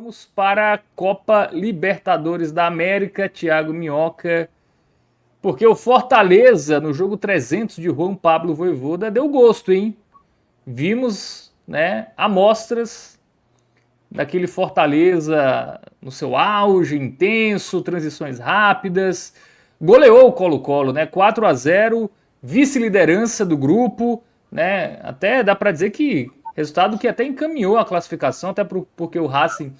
Vamos para a Copa Libertadores da América, Thiago Minhoca, porque o Fortaleza, no jogo 300 de Juan Pablo Vojvoda, deu gosto, hein? Vimos, né, amostras daquele Fortaleza no seu auge, intenso, transições rápidas, goleou o Colo-Colo, né? 4-0, vice-liderança do grupo, né? Até dá para dizer que resultado que até encaminhou a classificação, até porque o Racing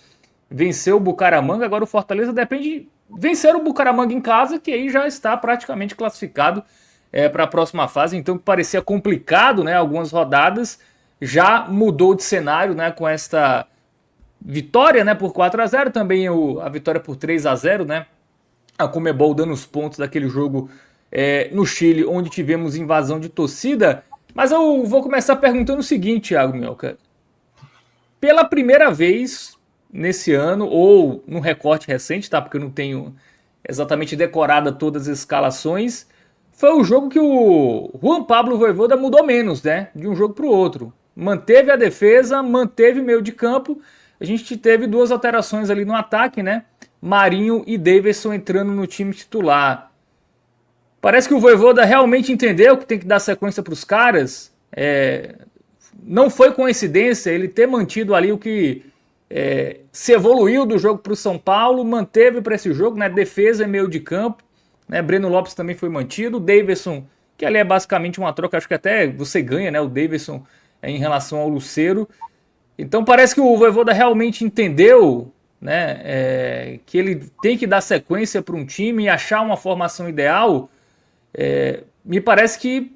venceu o Bucaramanga, agora o Fortaleza depende de vencer o Bucaramanga em casa, que aí já está praticamente classificado para a próxima fase, então que parecia complicado, né, algumas rodadas, já mudou de cenário, né, com esta vitória, né, por 4-0, também a vitória por 3-0, né, a Conmebol dando os pontos daquele jogo no Chile, onde tivemos invasão de torcida. Mas eu vou começar perguntando o seguinte, Thiago Minhoca. Pela primeira vez nesse ano, ou no recorte recente, tá? Porque eu não tenho exatamente decorada todas as escalações, foi o jogo que o Juan Pablo Vojvoda mudou menos, né? De um jogo para o outro. Manteve a defesa, manteve meio de campo. A gente teve duas alterações ali no ataque, né? Marinho e Davidson entrando no time titular. Parece que o Vojvoda realmente entendeu que tem que dar sequência para os caras. Não foi coincidência ele ter mantido ali o que se evoluiu do jogo para o São Paulo, manteve para esse jogo, né? Defesa e meio de campo. Né? Breno Lopes também foi mantido. O Davidson, que ali é basicamente uma troca, acho que até você ganha, né? O Davidson em relação ao Lucero. Então parece que o Vojvoda realmente entendeu, né, que ele tem que dar sequência para um time e achar uma formação ideal. Me parece que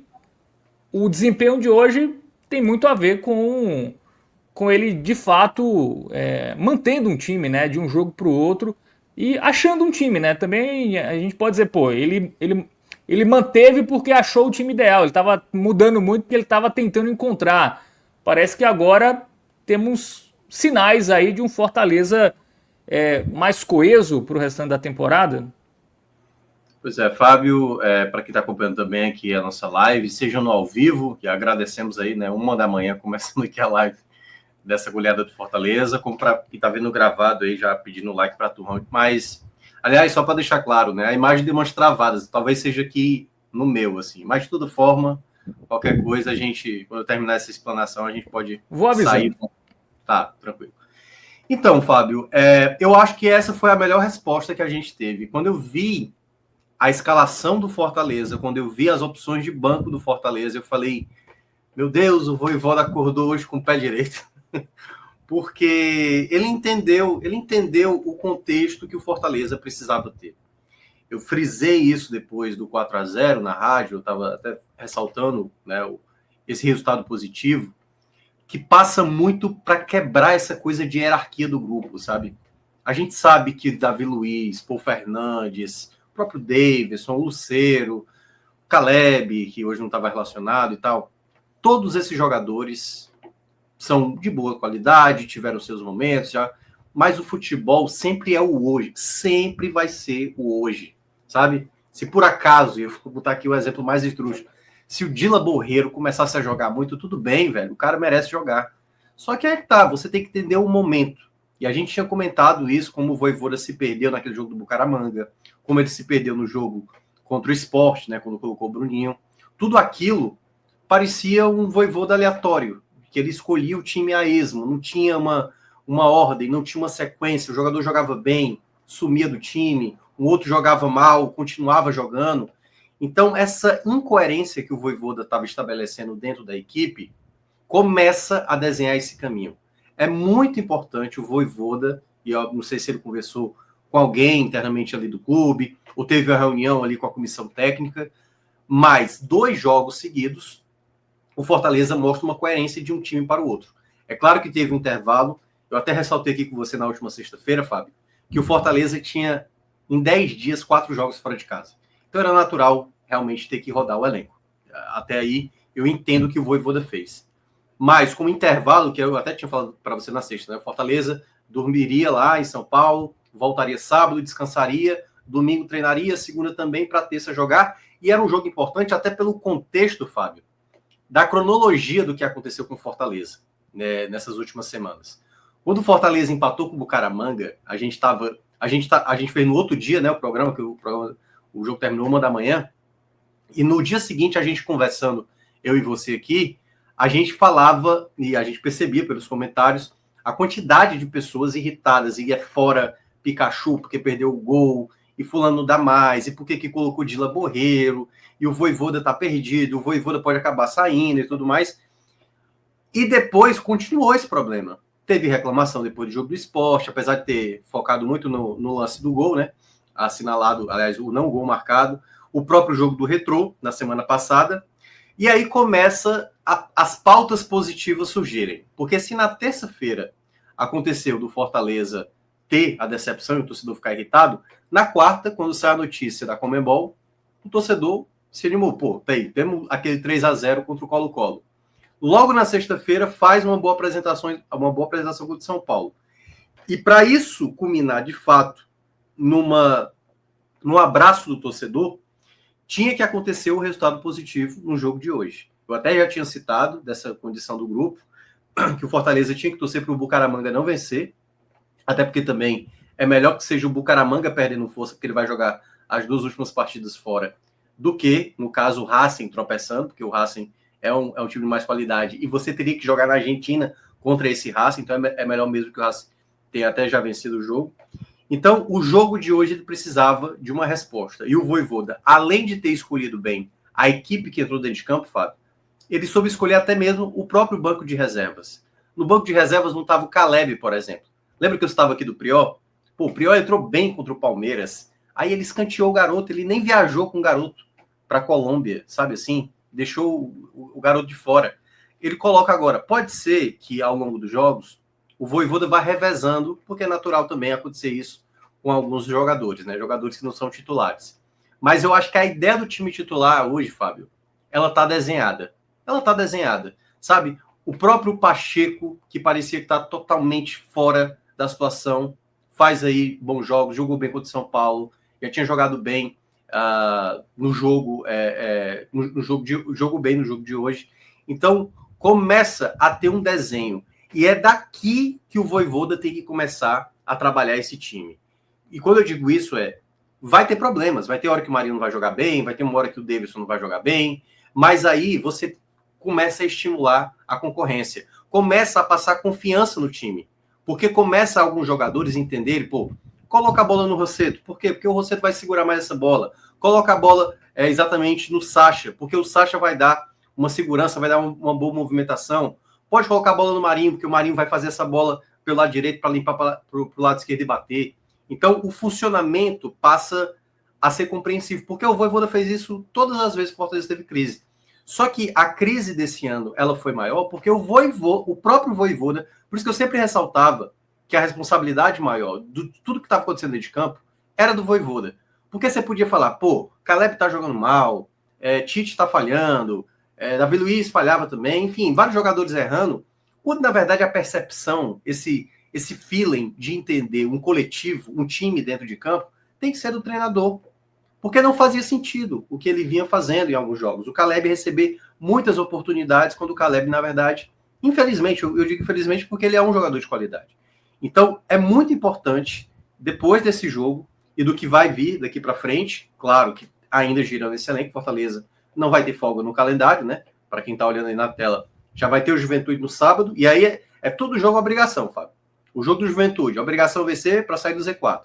o desempenho de hoje tem muito a ver com ele, de fato, mantendo um time, né, de um jogo para o outro e achando um time, né? Também a gente pode dizer, pô, ele manteve porque achou o time ideal. Ele estava mudando muito porque ele estava tentando encontrar. Parece que agora temos sinais aí de um Fortaleza mais coeso para o restante da temporada. Pois é, Fábio, para quem está acompanhando também aqui a nossa live, seja no ao vivo, que agradecemos aí, né, 1h da manhã, começando aqui a live dessa goleada do Fortaleza, como para quem está vendo gravado aí, já pedindo like para a turma. Mas, aliás, só para deixar claro, né, a imagem deu umas travadas, talvez seja aqui no meu, assim, mas de toda forma, qualquer coisa, a gente, quando eu terminar essa explanação, a gente pode sair. Tá, tranquilo. Então, Fábio, eu acho que essa foi a melhor resposta que a gente teve. Quando eu vi a escalação do Fortaleza, quando eu vi as opções de banco do Fortaleza, eu falei, meu Deus, o Vojvoda acordou hoje com o pé direito. Porque ele entendeu o contexto que o Fortaleza precisava ter. Eu frisei isso depois do 4-0 na rádio, eu estava até ressaltando, né, esse resultado positivo, que passa muito para quebrar essa coisa de hierarquia do grupo, sabe? A gente sabe que Davi Luiz, Paul Fernandes, o próprio Davidson, o Lucero, Caleb, que hoje não estava relacionado e tal, todos esses jogadores são de boa qualidade, tiveram seus momentos já, mas o futebol sempre é o hoje, sempre vai ser o hoje, sabe? Se por acaso, eu vou botar aqui o exemplo mais estrúxulo, se o Dila Borreiro começasse a jogar muito, tudo bem, velho, o cara merece jogar. Só que aí tá, você tem que entender o momento. E a gente tinha comentado isso, como o Vojvoda se perdeu naquele jogo do Bucaramanga, como ele se perdeu no jogo contra o Sport, né, quando colocou o Bruninho. Tudo aquilo parecia um Vojvoda aleatório, que ele escolhia o time a esmo, não tinha uma ordem, não tinha uma sequência, o jogador jogava bem, sumia do time, o outro jogava mal, continuava jogando. Então, essa incoerência que o Vojvoda estava estabelecendo dentro da equipe começa a desenhar esse caminho. É muito importante o Vojvoda, e eu não sei se ele conversou com alguém internamente ali do clube, ou teve uma reunião ali com a comissão técnica, mas 2 jogos seguidos, o Fortaleza mostra uma coerência de um time para o outro. É claro que teve um intervalo, eu até ressaltei aqui com você na última sexta-feira, Fábio, que o Fortaleza tinha, em 10 dias, 4 jogos fora de casa. Então era natural realmente ter que rodar o elenco. Até aí, eu entendo o que o Vojvoda fez. Mas, como intervalo, que eu até tinha falado para você na sexta, né? O Fortaleza dormiria lá em São Paulo, voltaria sábado, descansaria, domingo treinaria, segunda também, para terça jogar. E era um jogo importante até pelo contexto, Fábio, da cronologia do que aconteceu com o Fortaleza, né, nessas últimas semanas. Quando o Fortaleza empatou com o Bucaramanga, a gente fez no outro dia, né, o jogo terminou 1h, e no dia seguinte a gente conversando, eu e você aqui, a gente falava e a gente percebia pelos comentários a quantidade de pessoas irritadas, e é fora Pikachu porque perdeu o gol, e fulano não dá mais, e por que colocou Dila Borreiro, e o Vojvoda tá perdido, o Vojvoda pode acabar saindo e tudo mais. E depois continuou esse problema. Teve reclamação depois do jogo do Sport, apesar de ter focado muito no lance do gol, né? Assinalado, aliás, o não gol marcado, o próprio jogo do Retrô, na semana passada. E aí começa as pautas positivas surgirem. Porque se na terça-feira aconteceu do Fortaleza ter a decepção e o torcedor ficar irritado, na quarta, quando sai a notícia da Conmebol, o torcedor se animou. Pô, temos aquele 3-0 contra o Colo-Colo. Logo na sexta-feira, faz uma boa apresentação contra o São Paulo. E para isso culminar, de fato, no abraço do torcedor, tinha que acontecer o resultado positivo no jogo de hoje. Eu até já tinha citado dessa condição do grupo, que o Fortaleza tinha que torcer para o Bucaramanga não vencer, até porque também é melhor que seja o Bucaramanga perdendo força, porque ele vai jogar as 2 últimas partidas fora, do que, no caso, o Racing tropeçando, porque o Racing é um time de mais qualidade, e você teria que jogar na Argentina contra esse Racing, então é melhor mesmo que o Racing tenha até já vencido o jogo. Então, o jogo de hoje ele precisava de uma resposta. E o Vojvoda, além de ter escolhido bem a equipe que entrou dentro de campo, Fábio, ele soube escolher até mesmo o próprio banco de reservas. No banco de reservas não estava o Caleb, por exemplo. Lembra que eu estava aqui do Prior? Pô, o Prior entrou bem contra o Palmeiras. Aí ele escanteou o garoto, ele nem viajou com o garoto para a Colômbia, sabe assim? Deixou o garoto de fora. Ele coloca agora. Pode ser que ao longo dos jogos o Vojvoda vá revezando, porque é natural também acontecer isso com alguns jogadores, né? Jogadores que não são titulares. Mas eu acho que a ideia do time titular hoje, Fábio, ela tá desenhada. Ela tá desenhada, sabe? O próprio Pacheco, que parecia que tá totalmente fora da situação, faz aí bons jogos, jogou bem contra o São Paulo, já tinha jogado bem no jogo, jogou bem no jogo de hoje. Então, começa a ter um desenho. E é daqui que o Vojvoda tem que começar a trabalhar esse time. E quando eu digo isso, vai ter problemas. Vai ter hora que o Marinho não vai jogar bem, vai ter uma hora que o Davidson não vai jogar bem, mas aí você começa a estimular a concorrência. Começa a passar confiança no time. Porque começa alguns jogadores a entenderem, pô, coloca a bola no Rossetto. Por quê? Porque o Rossetto vai segurar mais essa bola. Coloca a bola exatamente no Sacha, porque o Sacha vai dar uma segurança, vai dar uma boa movimentação. Pode colocar a bola no Marinho, porque o Marinho vai fazer essa bola pelo lado direito para limpar para o lado esquerdo e bater. Então, o funcionamento passa a ser compreensível, porque o Vojvoda fez isso todas as vezes que o Fortaleza teve crise. Só que a crise desse ano, ela foi maior porque o próprio Vojvoda, por isso que eu sempre ressaltava que a responsabilidade maior de tudo que estava acontecendo dentro de campo era do Vojvoda. Porque você podia falar, pô, Caleb tá jogando mal, Tite tá falhando, Davi Luiz falhava também, enfim, vários jogadores errando, quando na verdade a percepção, esse feeling de entender um coletivo, um time dentro de campo, tem que ser do treinador. Porque não fazia sentido o que ele vinha fazendo em alguns jogos. O Caleb receber muitas oportunidades, quando o Caleb, na verdade, infelizmente, eu digo infelizmente porque ele é um jogador de qualidade. Então, é muito importante, depois desse jogo, e do que vai vir daqui para frente, claro que ainda girando esse elenco, Fortaleza não vai ter folga no calendário, né? Para quem está olhando aí na tela, já vai ter o Juventude no sábado, e aí é todo jogo obrigação, Fábio. O jogo do Juventude, obrigação vencer para sair do Z4.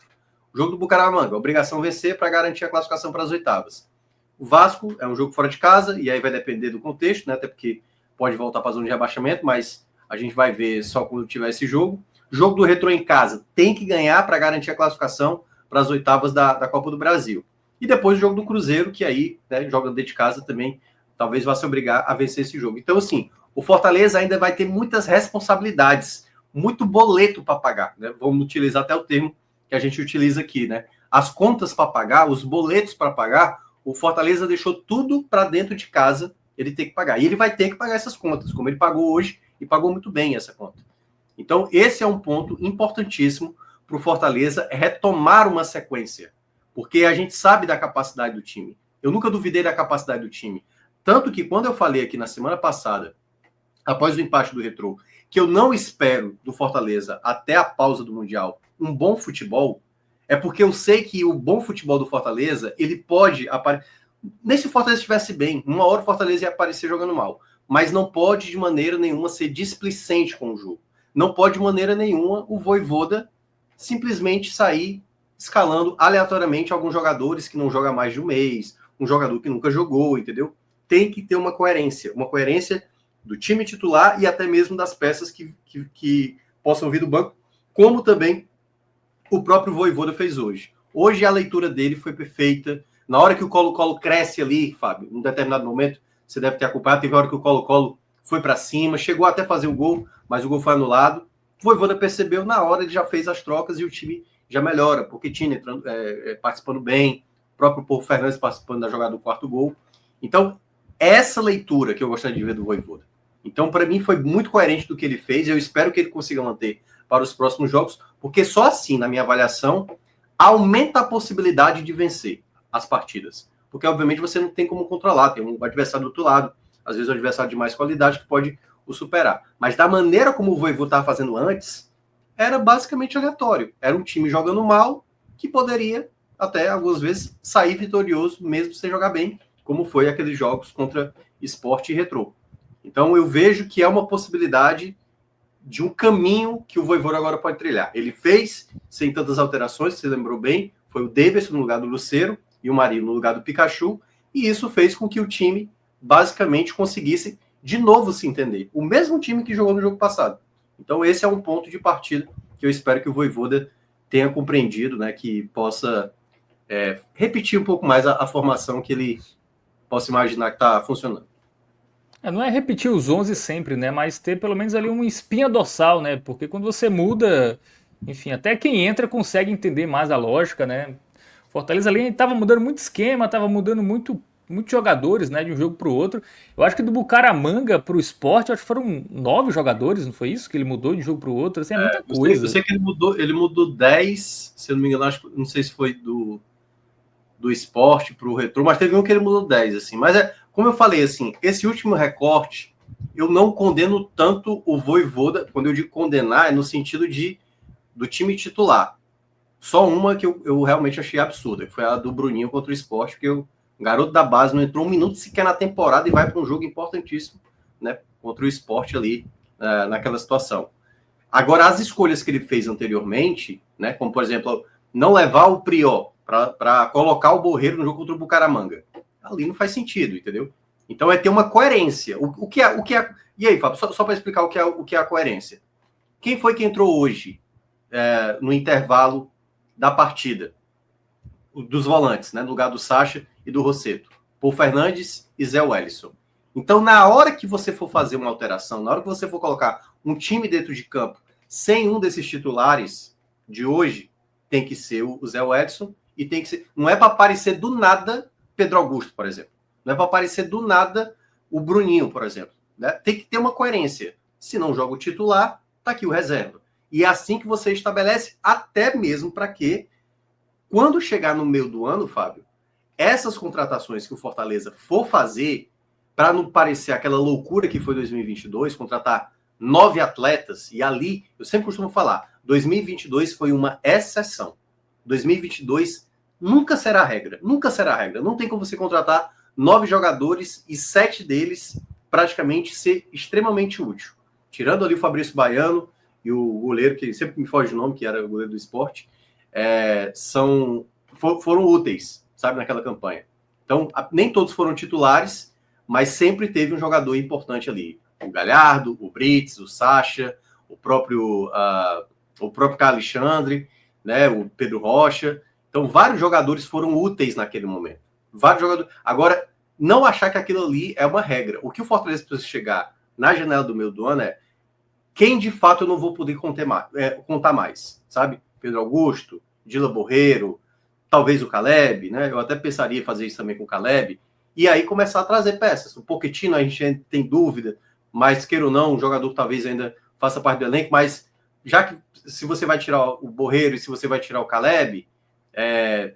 O jogo do Bucaramanga, obrigação vencer para garantir a classificação para as oitavas. O Vasco é um jogo fora de casa, e aí vai depender do contexto, né? Até porque pode voltar para a zona de rebaixamento, mas a gente vai ver só quando tiver esse jogo. O jogo do Retrô em casa tem que ganhar para garantir a classificação para as oitavas da Copa do Brasil. E depois o jogo do Cruzeiro, que aí, né, jogando dentro de casa também, talvez vá se obrigar a vencer esse jogo. Então, assim, o Fortaleza ainda vai ter muitas responsabilidades, muito boleto para pagar, né? Vamos utilizar até o termo que a gente utiliza aqui, né? As contas para pagar, os boletos para pagar, o Fortaleza deixou tudo para dentro de casa, ele tem que pagar. E ele vai ter que pagar essas contas, como ele pagou hoje, e pagou muito bem essa conta. Então, esse é um ponto importantíssimo para o Fortaleza retomar uma sequência, porque a gente sabe da capacidade do time. Eu nunca duvidei da capacidade do time. Tanto que quando eu falei aqui na semana passada, após o empate do Retrô, que eu não espero do Fortaleza até a pausa do Mundial um bom futebol, é porque eu sei que o bom futebol do Fortaleza, ele pode aparecer. Nem se o Fortaleza estivesse bem, uma hora o Fortaleza ia aparecer jogando mal. Mas não pode de maneira nenhuma ser displicente com o jogo. Não pode de maneira nenhuma o Vojvoda simplesmente sair escalando aleatoriamente alguns jogadores que não jogam mais de um mês, um jogador que nunca jogou, entendeu? Tem que ter uma coerência do time titular e até mesmo das peças que possam vir do banco, como também o próprio Vojvoda fez hoje. Hoje a leitura dele foi perfeita. Na hora que o Colo-Colo cresce ali, Fábio, num determinado momento, você deve ter acompanhado, teve hora que o Colo-Colo foi para cima, chegou até fazer o gol, mas o gol foi anulado. O Vojvoda percebeu, na hora ele já fez as trocas e o time já melhora, porque tinha participando bem, o próprio Paulo Fernandes participando da jogada do quarto gol. Então, essa leitura que eu gostaria de ver do Vojvoda. Então, para mim, foi muito coerente do que ele fez, eu espero que ele consiga manter para os próximos jogos, porque só assim, na minha avaliação, aumenta a possibilidade de vencer as partidas. Porque, obviamente, você não tem como controlar, tem um adversário do outro lado, às vezes um adversário de mais qualidade que pode o superar. Mas da maneira como o Vojvoda estava fazendo antes, era basicamente aleatório. Era um time jogando mal, que poderia, até algumas vezes, sair vitorioso, mesmo sem jogar bem, como foi aqueles jogos contra Sport e Retrô. Então, eu vejo que é uma possibilidade de um caminho que o Vojvoda agora pode trilhar. Ele fez, sem tantas alterações, você lembrou bem, foi o Davidson no lugar do Lucero e o Marinho no lugar do Pikachu, e isso fez com que o time basicamente conseguisse de novo se entender. O mesmo time que jogou no jogo passado. Então esse é um ponto de partida que eu espero que o Vojvoda tenha compreendido, né, que possa repetir um pouco mais a formação que ele possa imaginar que está funcionando. Não é repetir os 11 sempre, né? Mas ter pelo menos ali uma espinha dorsal, né? Porque quando você muda, enfim, até quem entra consegue entender mais a lógica, né? Fortaleza ali estava mudando muito esquema, estava mudando muitos jogadores, né? De um jogo para o outro. Eu acho que do Bucaramanga para o Sport, acho que foram 9 jogadores, não foi isso? Que ele mudou de um jogo para o outro, assim, é muita coisa. Eu sei que ele mudou 10, se eu não me engano, não sei se foi do Sport para o Retrô, mas teve um que ele mudou 10, assim. Mas como eu falei, assim, esse último recorte, eu não condeno tanto o Vojvoda. Quando eu digo condenar, é no sentido do time titular. Só uma que eu realmente achei absurda, que foi a do Bruninho contra o Sport, porque o garoto da base não entrou um minuto sequer na temporada e vai para um jogo importantíssimo, né, contra o Sport ali, naquela situação. Agora, as escolhas que ele fez anteriormente, né, como, por exemplo, não levar o Prió para colocar o Borreiro no jogo contra o Bucaramanga, ali não faz sentido, entendeu? Então é ter uma coerência. O que é... E aí, Fábio, só para explicar o que é a coerência. Quem foi que entrou hoje no intervalo da partida? Dos volantes, né? No lugar do Sacha e do Rosseto. Paulo Fernandes e Zé Wellison. Então, na hora que você for fazer uma alteração, na hora que você for colocar um time dentro de campo sem um desses titulares de hoje, tem que ser o Zé Wellison e tem que ser... Não é para aparecer do nada Pedro Augusto, por exemplo. Não é para aparecer do nada o Bruninho, por exemplo. Né? Tem que ter uma coerência. Se não joga o titular, tá aqui o reserva. E é assim que você estabelece, até mesmo para que, quando chegar no meio do ano, Fábio, essas contratações que o Fortaleza for fazer, para não parecer aquela loucura que foi 2022, contratar 9 atletas, e ali, eu sempre costumo falar, 2022 foi uma exceção. 2022 nunca será a regra. Nunca será a regra. Não tem como você contratar 9 jogadores e 7 deles praticamente ser extremamente útil. Tirando ali o Fabrício Baiano e o goleiro, que sempre me foge o nome, que era o goleiro do Sport, foram úteis, sabe, naquela campanha. Então, nem todos foram titulares, mas sempre teve um jogador importante ali. O Galhardo, o Brits, o Sacha, o próprio Alexandre, né, o Pedro Rocha. Então, vários jogadores foram úteis naquele momento. Vários jogadores. Agora, não achar que aquilo ali é uma regra. O que o Fortaleza precisa chegar na janela do meio do ano é quem de fato eu não vou poder contar mais, sabe? Pedro Augusto, Dila Borreiro, talvez o Caleb, né? Eu até pensaria em fazer isso também com o Caleb. E aí começar a trazer peças. O Pochettino a gente tem dúvida, mas queira ou não, o jogador talvez ainda faça parte do elenco, mas já que se você vai tirar o Borreiro e se você vai tirar o Caleb,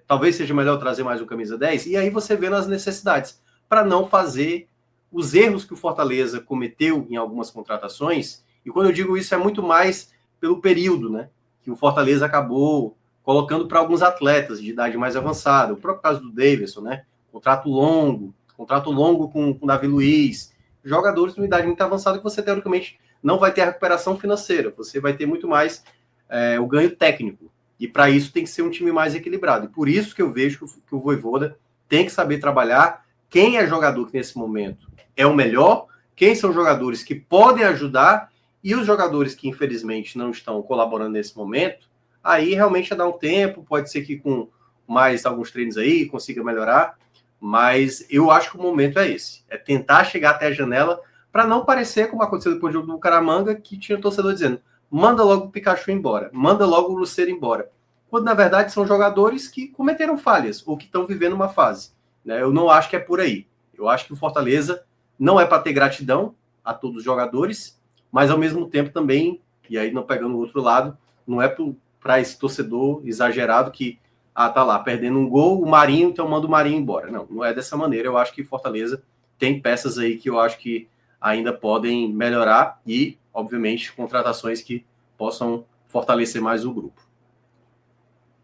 talvez seja melhor trazer mais um camisa 10, e aí você vê nas necessidades, para não fazer os erros que o Fortaleza cometeu em algumas contratações, E quando eu digo isso, é muito mais pelo período, né? Que o Fortaleza acabou colocando para alguns atletas de idade mais avançada. O próprio caso do Davidson, né? Contrato longo com o Davi Luiz. Jogadores de uma idade muito avançada que você, teoricamente, não vai ter a recuperação financeira. Você vai ter muito mais o ganho técnico. E para isso tem que ser um time mais equilibrado. E por isso que eu vejo que o Vojvoda tem que saber trabalhar quem é jogador que nesse momento é o melhor, quem são jogadores que podem ajudar e os jogadores que infelizmente não estão colaborando nesse momento, aí realmente é dar um tempo, pode ser que com mais alguns treinos aí consiga melhorar, mas eu acho que o momento é esse, é tentar chegar até a janela para não parecer como aconteceu depois do jogo do Bucaramanga, que tinha torcedor dizendo, manda logo o Pikachu embora, manda logo o Lucero embora, quando na verdade são jogadores que cometeram falhas ou que estão vivendo uma fase. Né? Eu não acho que é por aí. Eu acho que o Fortaleza não é para ter gratidão a todos os jogadores, mas ao mesmo tempo também, e aí não pegando o outro lado, não é para esse torcedor exagerado que tá lá, perdendo um gol, o Marinho, então manda o Marinho embora. Não, não é dessa maneira. Eu acho que Fortaleza tem peças aí que eu acho que ainda podem melhorar e, obviamente, contratações que possam fortalecer mais o grupo.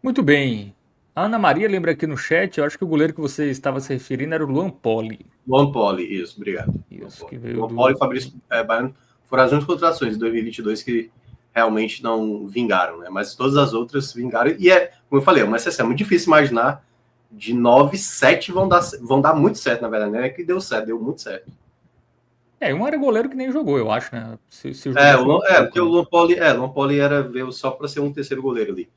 Muito bem. A Ana Maria lembra aqui no chat, eu acho que o goleiro que você estava se referindo era o Luan Poli. Luan Poli, isso, obrigado. Isso, que veio Luan Poli e Fabrício Baiano foram as únicas contratações de 2022 que realmente não vingaram, né? Mas todas as outras vingaram. E como eu falei, é uma exceção. É muito difícil imaginar de 9, 7 vão dar muito certo, na verdade. Não é que deu certo, deu muito certo. Um era goleiro que nem jogou, eu acho, né? Porque o Luan Poli veio só para ser um terceiro goleiro ali.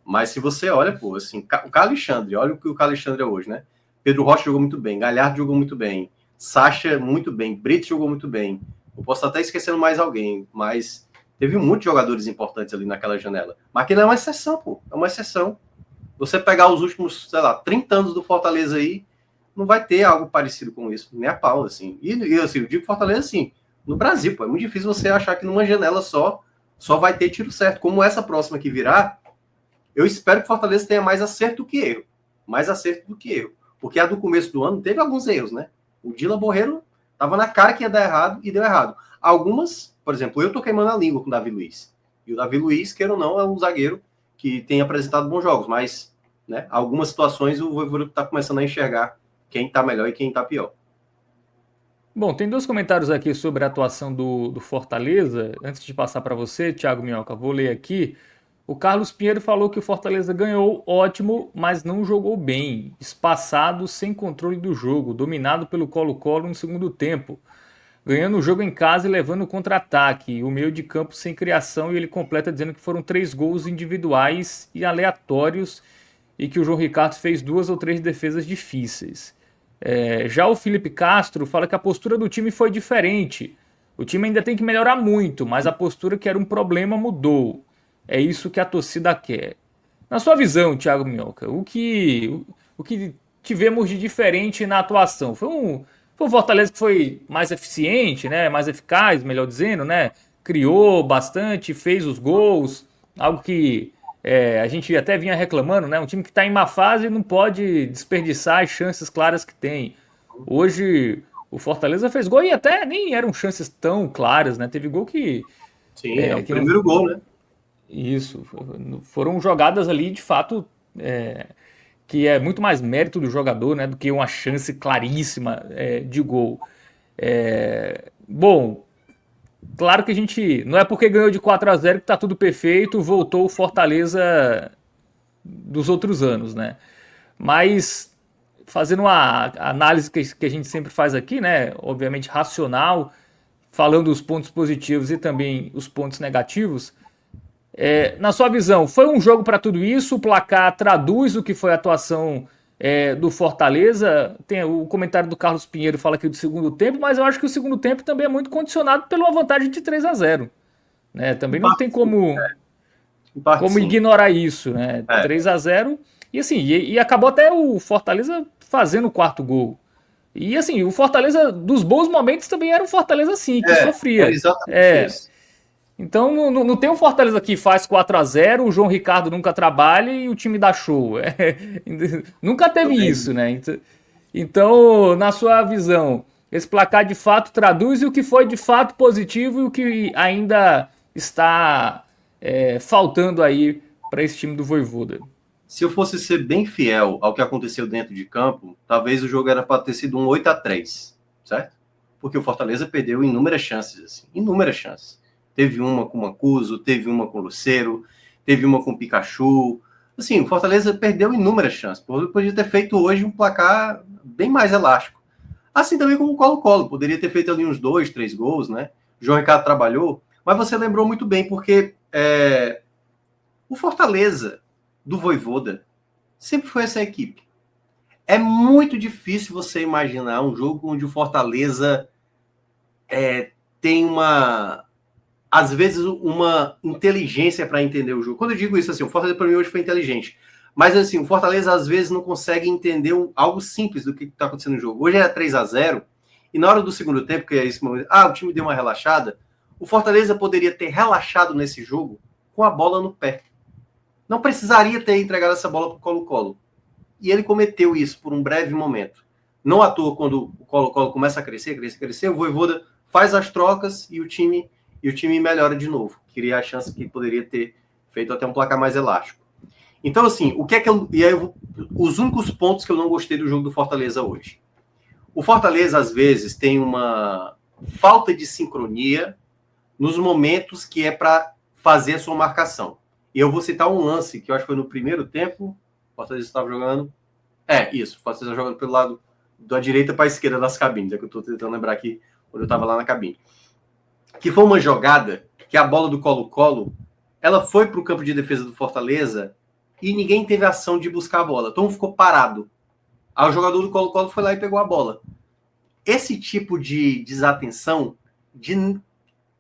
Mas se você olha, pô, assim, o Alexandre, olha o que o Alexandre é hoje, né? Pedro Rocha jogou muito bem, Galhardo jogou muito bem, Sacha muito bem, Brito jogou muito bem. Eu posso estar até esquecendo mais alguém, mas teve muitos jogadores importantes ali naquela janela. Mas aquilo é uma exceção, pô, é uma exceção. Você pegar os últimos, 30 anos do Fortaleza aí, não vai ter algo parecido com isso, nem a pau, assim. E assim, eu digo Fortaleza, assim, no Brasil, pô, é muito difícil você achar que numa janela só vai ter tiro certo. Como essa próxima que virá, eu espero que o Fortaleza tenha mais acerto do que erro. Mais acerto do que erro. Porque a do começo do ano teve alguns erros, né? O Dila Borreiro estava na cara que ia dar errado e deu errado. Algumas, por exemplo, eu tô queimando a língua com o Davi Luiz. E o Davi Luiz, queira ou não, é um zagueiro que tem apresentado bons jogos, mas né, algumas situações o Vojvoda está começando a enxergar quem está melhor e quem está pior. Bom, tem 2 comentários aqui sobre a atuação do Fortaleza. Antes de passar para você, Thiago Minhoca, vou ler aqui. O Carlos Pinheiro falou que o Fortaleza ganhou, ótimo, mas não jogou bem. Espaçado, sem controle do jogo, dominado pelo Colo-Colo no segundo tempo. Ganhando o jogo em casa e levando o contra-ataque. O meio de campo sem criação, e ele completa dizendo que foram 3 gols individuais e aleatórios e que o João Ricardo fez 2 ou 3 defesas difíceis. Já o Felipe Castro fala que a postura do time foi diferente. O time ainda tem que melhorar muito, mas a postura que era um problema mudou. É isso que a torcida quer. Na sua visão, Thiago Minhoca, o que tivemos de diferente na atuação? Foi um Fortaleza que foi mais eficiente, né? Mais eficaz, melhor dizendo, né? Criou bastante, fez os gols, algo que a gente até vinha reclamando, né? Um time que está em má fase não pode desperdiçar as chances claras que tem. Hoje o Fortaleza fez gol e até nem eram chances tão claras, né? Teve gol que... Sim, é o primeiro gol, né? Isso, foram jogadas ali de fato que é muito mais mérito do jogador, né, do que uma chance claríssima de gol. Bom, claro que a gente não é porque ganhou de 4-0 que tá tudo perfeito, voltou o Fortaleza dos outros anos, né? Mas fazendo uma análise que a gente sempre faz aqui, né, obviamente racional, falando os pontos positivos e também os pontos negativos. Na sua visão, foi um jogo para tudo isso? O placar traduz o que foi a atuação do Fortaleza? Tem o comentário do Carlos Pinheiro fala aqui do segundo tempo, mas eu acho que o segundo tempo também é muito condicionado pela vantagem de 3-0. Né? Também não tem como ignorar isso. Né? 3-0 e assim, e acabou até o Fortaleza fazendo o 4º gol. E assim, o Fortaleza dos bons momentos também era um Fortaleza assim, que sofria. Exatamente isso. Então não tem um Fortaleza que faz 4-0, o João Ricardo nunca trabalha e o time dá show. Nunca teve isso, né? Então, na sua visão, esse placar de fato traduz o que foi de fato positivo e o que ainda está faltando aí para esse time do Vojvoda. Se eu fosse ser bem fiel ao que aconteceu dentro de campo, talvez o jogo era para ter sido um 8-3, certo? Porque o Fortaleza perdeu inúmeras chances, assim, inúmeras chances. Teve uma com o Mancuso, teve uma com o Lucero, teve uma com o Pikachu. Assim, o Fortaleza perdeu inúmeras chances. Podia ter feito hoje um placar bem mais elástico. Assim também como o Colo-Colo. Poderia ter feito ali uns 2, 3 gols, né? O João Ricardo trabalhou. Mas você lembrou muito bem, porque o Fortaleza do Vojvoda sempre foi essa equipe. É muito difícil você imaginar um jogo onde o Fortaleza tem às vezes, uma inteligência para entender o jogo. Quando eu digo isso, assim, o Fortaleza para mim hoje foi inteligente. Mas, assim, o Fortaleza às vezes não consegue entender algo simples do que está acontecendo no jogo. Hoje é 3-0, e na hora do segundo tempo, que é esse momento, o time deu uma relaxada, o Fortaleza poderia ter relaxado nesse jogo com a bola no pé. Não precisaria ter entregado essa bola para o Colo-Colo. E ele cometeu isso por um breve momento. Não à toa, quando o Colo-Colo começa a crescer, o Vojvoda faz as trocas e o time melhora de novo. Queria a chance que poderia ter feito até um placar mais elástico. Então, assim, o que é que eu... E aí os únicos pontos que eu não gostei do jogo do Fortaleza hoje. O Fortaleza, às vezes, tem uma falta de sincronia nos momentos que é para fazer a sua marcação. E eu vou citar um lance, que eu acho que foi no primeiro tempo, o Fortaleza estava jogando... Isso, o Fortaleza estava jogando pelo lado da direita para a esquerda das cabines, é que eu estou tentando lembrar aqui, quando eu estava lá na cabine. Que foi uma jogada que a bola do Colo-Colo, ela foi para o campo de defesa do Fortaleza e ninguém teve ação de buscar a bola. Então ficou parado. Aí o jogador do Colo-Colo foi lá e pegou a bola. Esse tipo de desatenção, de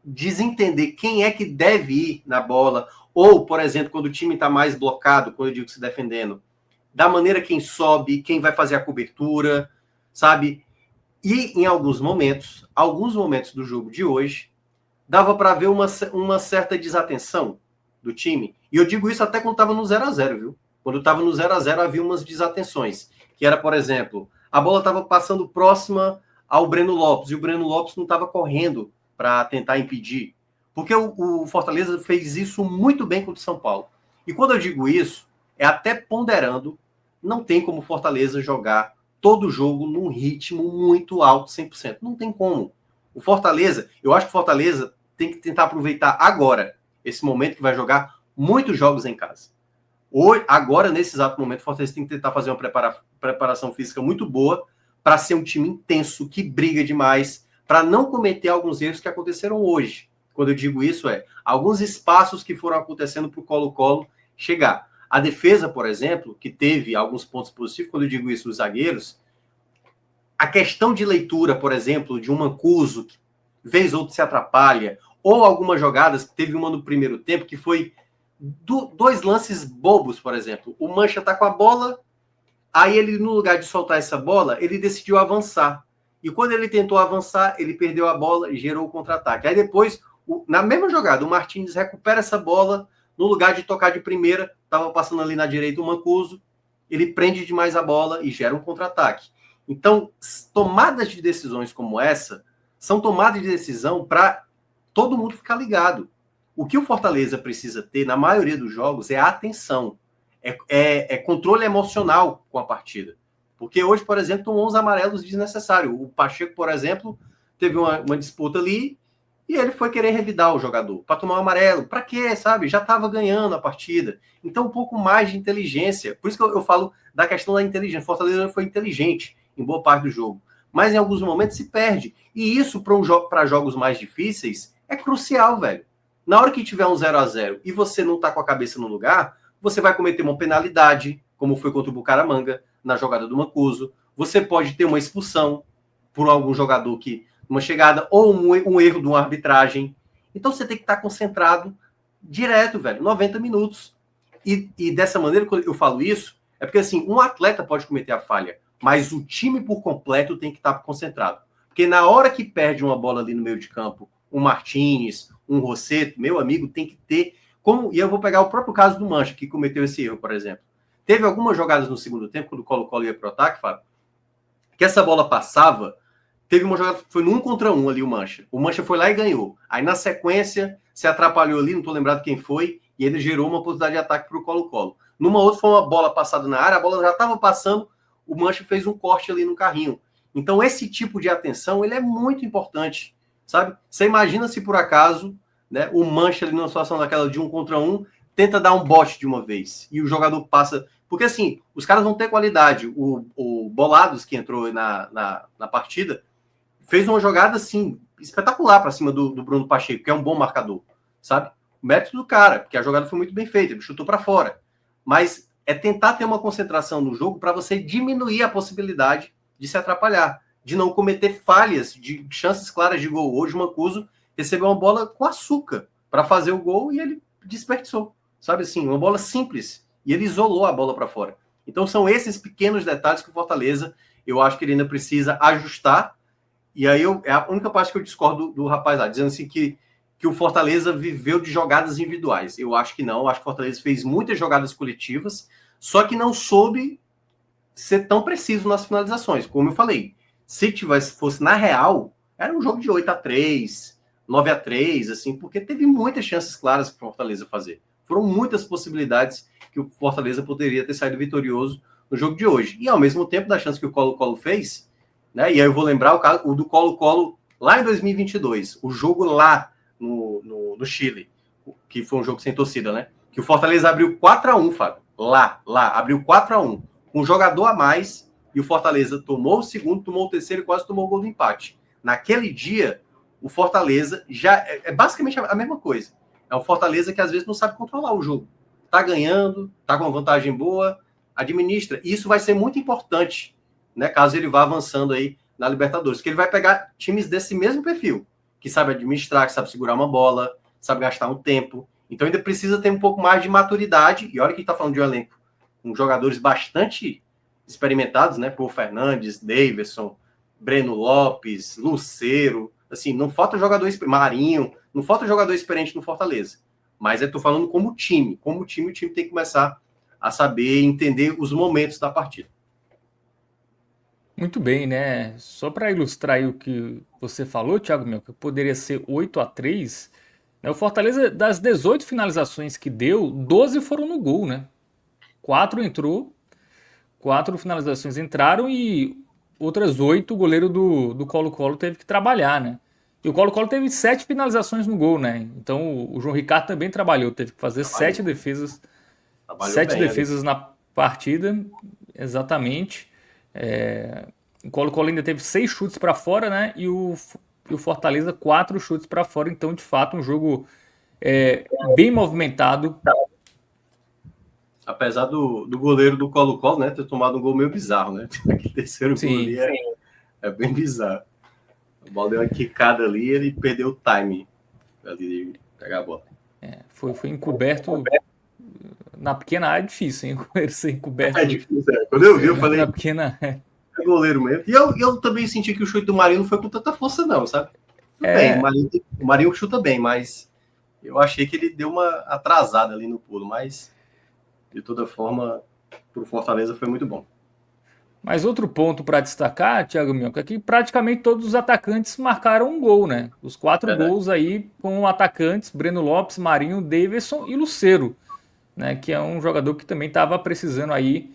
desentender quem é que deve ir na bola, ou, por exemplo, quando o time está mais blocado, quando eu digo se defendendo, da maneira quem sobe, quem vai fazer a cobertura, sabe? E em alguns momentos do jogo de hoje, dava para ver uma certa desatenção do time. E eu digo isso até quando estava no 0-0, viu? Quando estava no 0-0 havia umas desatenções. Que era, por exemplo, a bola estava passando próxima ao Breno Lopes, e o Breno Lopes não estava correndo para tentar impedir. Porque o Fortaleza fez isso muito bem contra o São Paulo. E quando eu digo isso, é até ponderando, não tem como o Fortaleza jogar todo o jogo num ritmo muito alto, 100%. Não tem como. O Fortaleza, eu acho que o Fortaleza tem que tentar aproveitar agora, esse momento que vai jogar muitos jogos em casa. Agora, nesse exato momento, o Fortaleza tem que tentar fazer uma preparação física muito boa para ser um time intenso, que briga demais, para não cometer alguns erros que aconteceram hoje. Quando eu digo isso, alguns espaços que foram acontecendo para o Colo-Colo chegar. A defesa, por exemplo, que teve alguns pontos positivos, quando eu digo isso, os zagueiros, a questão de leitura, por exemplo, de um Mancuso, que vez ou outra se atrapalha, ou algumas jogadas, teve uma no primeiro tempo, que foi dois lances bobos, por exemplo. O Mancha tá com a bola, aí ele, no lugar de soltar essa bola, ele decidiu avançar. E quando ele tentou avançar, ele perdeu a bola e gerou o contra-ataque. Aí depois, na mesma jogada, o Martins recupera essa bola, no lugar de tocar de primeira, estava passando ali na direita o Mancuso, ele prende demais a bola e gera um contra-ataque. Então, tomadas de decisões como essa são tomadas de decisão para todo mundo ficar ligado. O que o Fortaleza precisa ter, na maioria dos jogos, é atenção. É controle emocional com a partida. Porque hoje, por exemplo, tomou uns amarelos desnecessários. O Pacheco, por exemplo, teve uma disputa ali e ele foi querer revidar o jogador para tomar um amarelo. Para quê, sabe? Já estava ganhando a partida. Então, um pouco mais de inteligência. Por isso que eu falo da questão da inteligência. O Fortaleza foi inteligente em boa parte do jogo. Mas em alguns momentos se perde. E isso, para jogos mais difíceis, é crucial, velho. Na hora que tiver um 0-0 e você não está com a cabeça no lugar, você vai cometer uma penalidade, como foi contra o Bucaramanga, na jogada do Mancuso. Você pode ter uma expulsão por algum jogador que uma chegada, ou um erro de uma arbitragem. Então você tem que estar concentrado direto, velho, 90 minutos. E dessa maneira, quando eu falo isso, é porque assim, um atleta pode cometer a falha, mas o time por completo tem que estar concentrado. Porque na hora que perde uma bola ali no meio de campo, um Martins, um Rosseto, meu amigo, tem que ter... E eu vou pegar o próprio caso do Mancha, que cometeu esse erro, por exemplo. Teve algumas jogadas no segundo tempo, quando o Colo-Colo ia para o ataque, Fábio, que essa bola passava teve uma jogada que foi no 1 contra 1 ali o Mancha. O Mancha foi lá e ganhou. Aí na sequência se atrapalhou ali, não tô lembrado quem foi, e ele gerou uma oportunidade de ataque para o Colo-Colo. Numa outra foi uma bola passada na área, a bola já estava passando, o Mancha fez um corte ali no carrinho. Então esse tipo de atenção, ele é muito importante, sabe? Você imagina se por acaso, né, o Mancha ali numa situação daquela de 1 contra 1, tenta dar um bote de uma vez, e o jogador passa... Porque assim, os caras vão ter qualidade. O Bolados, que entrou na partida, fez uma jogada, assim, espetacular para cima do Bruno Pacheco, que é um bom marcador, sabe? O mérito do cara, porque a jogada foi muito bem feita, ele chutou para fora. Mas é tentar ter uma concentração no jogo para você diminuir a possibilidade de se atrapalhar, de não cometer falhas, de chances claras de gol. Hoje o Mancuso recebeu uma bola com açúcar para fazer o gol e ele desperdiçou, sabe assim? Uma bola simples, e ele isolou a bola para fora. Então são esses pequenos detalhes que o Fortaleza, eu acho que ele ainda precisa ajustar. E aí é a única parte que eu discordo do rapaz lá, dizendo assim que o Fortaleza viveu de jogadas individuais. Eu acho que não, eu acho que o Fortaleza fez muitas jogadas coletivas, só que não soube ser tão preciso nas finalizações. Como eu falei, se fosse na real, era um jogo de 8-3, 9-3, assim, porque teve muitas chances claras para o Fortaleza fazer. Foram muitas possibilidades que o Fortaleza poderia ter saído vitorioso no jogo de hoje. E ao mesmo tempo, da chance que o Colo-Colo fez, né? E aí eu vou lembrar o do Colo-Colo lá em 2022, o jogo lá no Chile, que foi um jogo sem torcida, né? Que o Fortaleza abriu 4-1, Fábio. Lá, abriu 4-1. Com um jogador a mais, e o Fortaleza tomou o segundo, tomou o terceiro e quase tomou o gol do empate. Naquele dia, o Fortaleza já é basicamente a mesma coisa. É um Fortaleza que às vezes não sabe controlar o jogo. Tá ganhando, tá com uma vantagem boa, administra. E isso vai ser muito importante, né, caso ele vá avançando aí na Libertadores, porque ele vai pegar times desse mesmo perfil, que sabe administrar, que sabe segurar uma bola, sabe gastar um tempo. Então ainda precisa ter um pouco mais de maturidade, e olha que está falando de um elenco com jogadores bastante experimentados, né, Paul Fernandes, Davidson, Breno Lopes, Lucero, assim, não falta jogador, Marinho, não falta jogador experiente no Fortaleza, mas eu tô falando como time, o time tem que começar a saber entender os momentos da partida. Muito bem, né? Só para ilustrar aí o que você falou, Thiago Mel, que poderia ser 8-3, né? O Fortaleza, das 18 finalizações que deu, 12 foram no gol, né? 4 entrou, 4 finalizações entraram e outras 8 o goleiro do Colo-Colo teve que trabalhar, né? E o Colo-Colo teve 7 finalizações no gol, né? Então o João Ricardo também trabalhou, teve que fazer 7 defesas. Trabalhou 7 bem, defesas ali na partida, exatamente. O Colo-Colo ainda teve 6 chutes para fora, né? E o Fortaleza 4 chutes para fora. Então, de fato, um jogo bem movimentado. Apesar do goleiro do Colo-Colo, né, ter tomado um gol meio bizarro, né? Aquele terceiro gol ali é bem bizarro. A bola deu uma quicada ali, ele perdeu o time ali de pegar a bola. Foi encoberto na pequena área, é difícil, hein? Ele ser encoberto. É difícil, Quando eu vi, eu falei, na pequena é goleiro mesmo. E eu também senti que o chute do Marinho não foi com tanta força, não, sabe? Bem, o Marinho chuta bem, mas eu achei que ele deu uma atrasada ali no pulo, mas de toda forma, pro Fortaleza foi muito bom. Mas outro ponto para destacar, Thiago Minhoca, é que praticamente todos os atacantes marcaram um gol, né? Os 4 gols aí com atacantes, Breno Lopes, Marinho, Davidson e Lucero, né? Que é um jogador que também estava precisando aí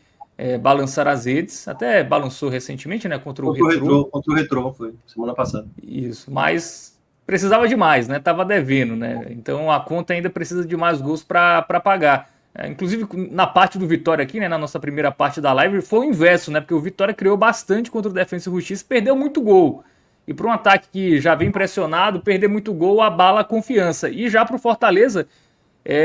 balançar as redes, até balançou recentemente, né? Contra o Retrô. Contra o Retrô, foi semana passada. Isso, mas precisava de mais, né? Tava devendo, né? Então a conta ainda precisa de mais gols para pagar. Inclusive na parte do Vitória aqui, né, na nossa primeira parte da live, foi o inverso, né? Porque o Vitória criou bastante contra o Defensa e Justiça, perdeu muito gol. E para um ataque que já vem pressionado, perder muito gol abala a confiança. E já para o Fortaleza,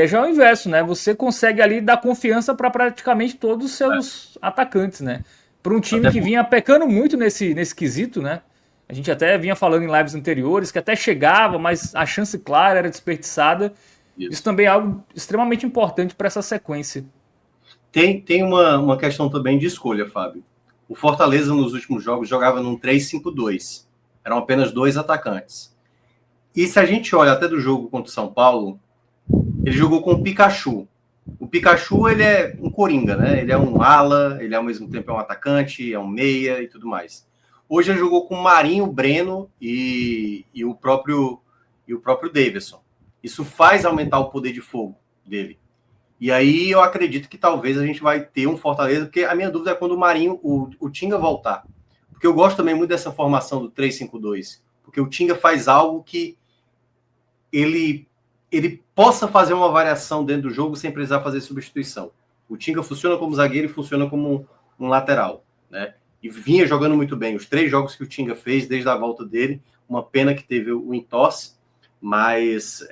já é o inverso, né? Você consegue ali dar confiança para praticamente todos os seus atacantes, né? Para um time que vinha pecando muito nesse quesito, né? A gente até vinha falando em lives anteriores que até chegava, mas a chance clara era desperdiçada. Isso também é algo extremamente importante para essa sequência. Tem uma questão também de escolha, Fábio. O Fortaleza, nos últimos jogos, jogava num 3-5-2. Eram apenas 2 atacantes. E se a gente olha até do jogo contra o São Paulo, ele jogou com o Pikachu. O Pikachu, ele é um coringa, né? Ele é um ala, ele ao mesmo tempo é um atacante, é um meia e tudo mais. Hoje ele jogou com o Marinho, o Breno e o próprio Davidson. Isso faz aumentar o poder de fogo dele. E aí eu acredito que talvez a gente vai ter um Fortaleza, porque a minha dúvida é quando o Marinho, o Tinga voltar. Porque eu gosto também muito dessa formação do 3-5-2, porque o Tinga faz algo que ele possa fazer uma variação dentro do jogo sem precisar fazer substituição. O Tinga funciona como zagueiro e funciona como um lateral, né? E vinha jogando muito bem. Os 3 jogos que o Tinga fez desde a volta dele, uma pena que teve o entorse, mas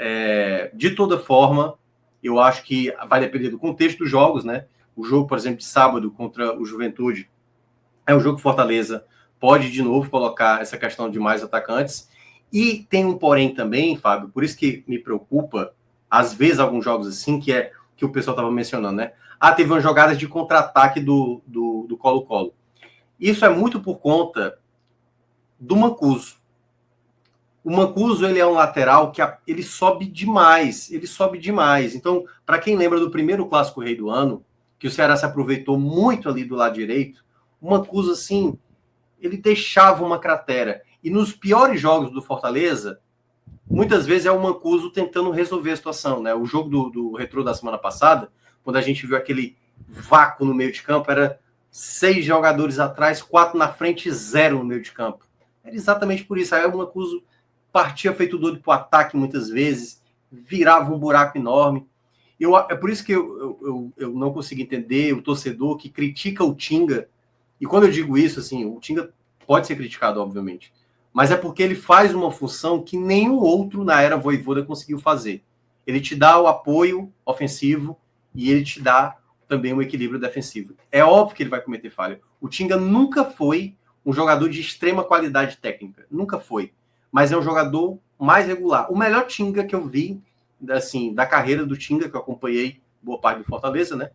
de toda forma, eu acho que vai depender do contexto dos jogos, né? O jogo, por exemplo, de sábado contra o Juventude é um jogo que Fortaleza pode de novo colocar essa questão de mais atacantes. E tem um porém também, Fábio, por isso que me preocupa, às vezes, alguns jogos assim, que é que o pessoal estava mencionando, né? Teve umas jogadas de contra-ataque do Colo-Colo. Isso é muito por conta do Mancuso. O Mancuso, ele é um lateral que ele sobe demais. Então, para quem lembra do primeiro Clássico Rei do ano, que o Ceará se aproveitou muito ali do lado direito, o Mancuso, assim, ele deixava uma cratera. E nos piores jogos do Fortaleza, muitas vezes é o Mancuso tentando resolver a situação, né? O jogo do Retrô da semana passada, quando a gente viu aquele vácuo no meio de campo, era 6 jogadores atrás, 4 na frente e 0 no meio de campo. Era exatamente por isso. Aí o Mancuso partia feito doido para o ataque muitas vezes, virava um buraco enorme. É por isso que eu não consigo entender o torcedor que critica o Tinga. E quando eu digo isso, assim, o Tinga pode ser criticado, obviamente, mas é porque ele faz uma função que nenhum outro na era Vojvoda conseguiu fazer. Ele te dá o apoio ofensivo e ele te dá também um equilíbrio defensivo. É óbvio que ele vai cometer falha. O Tinga nunca foi um jogador de extrema qualidade técnica. Nunca foi. Mas é um jogador mais regular. O melhor Tinga que eu vi, assim, da carreira do Tinga, que eu acompanhei boa parte do Fortaleza, né?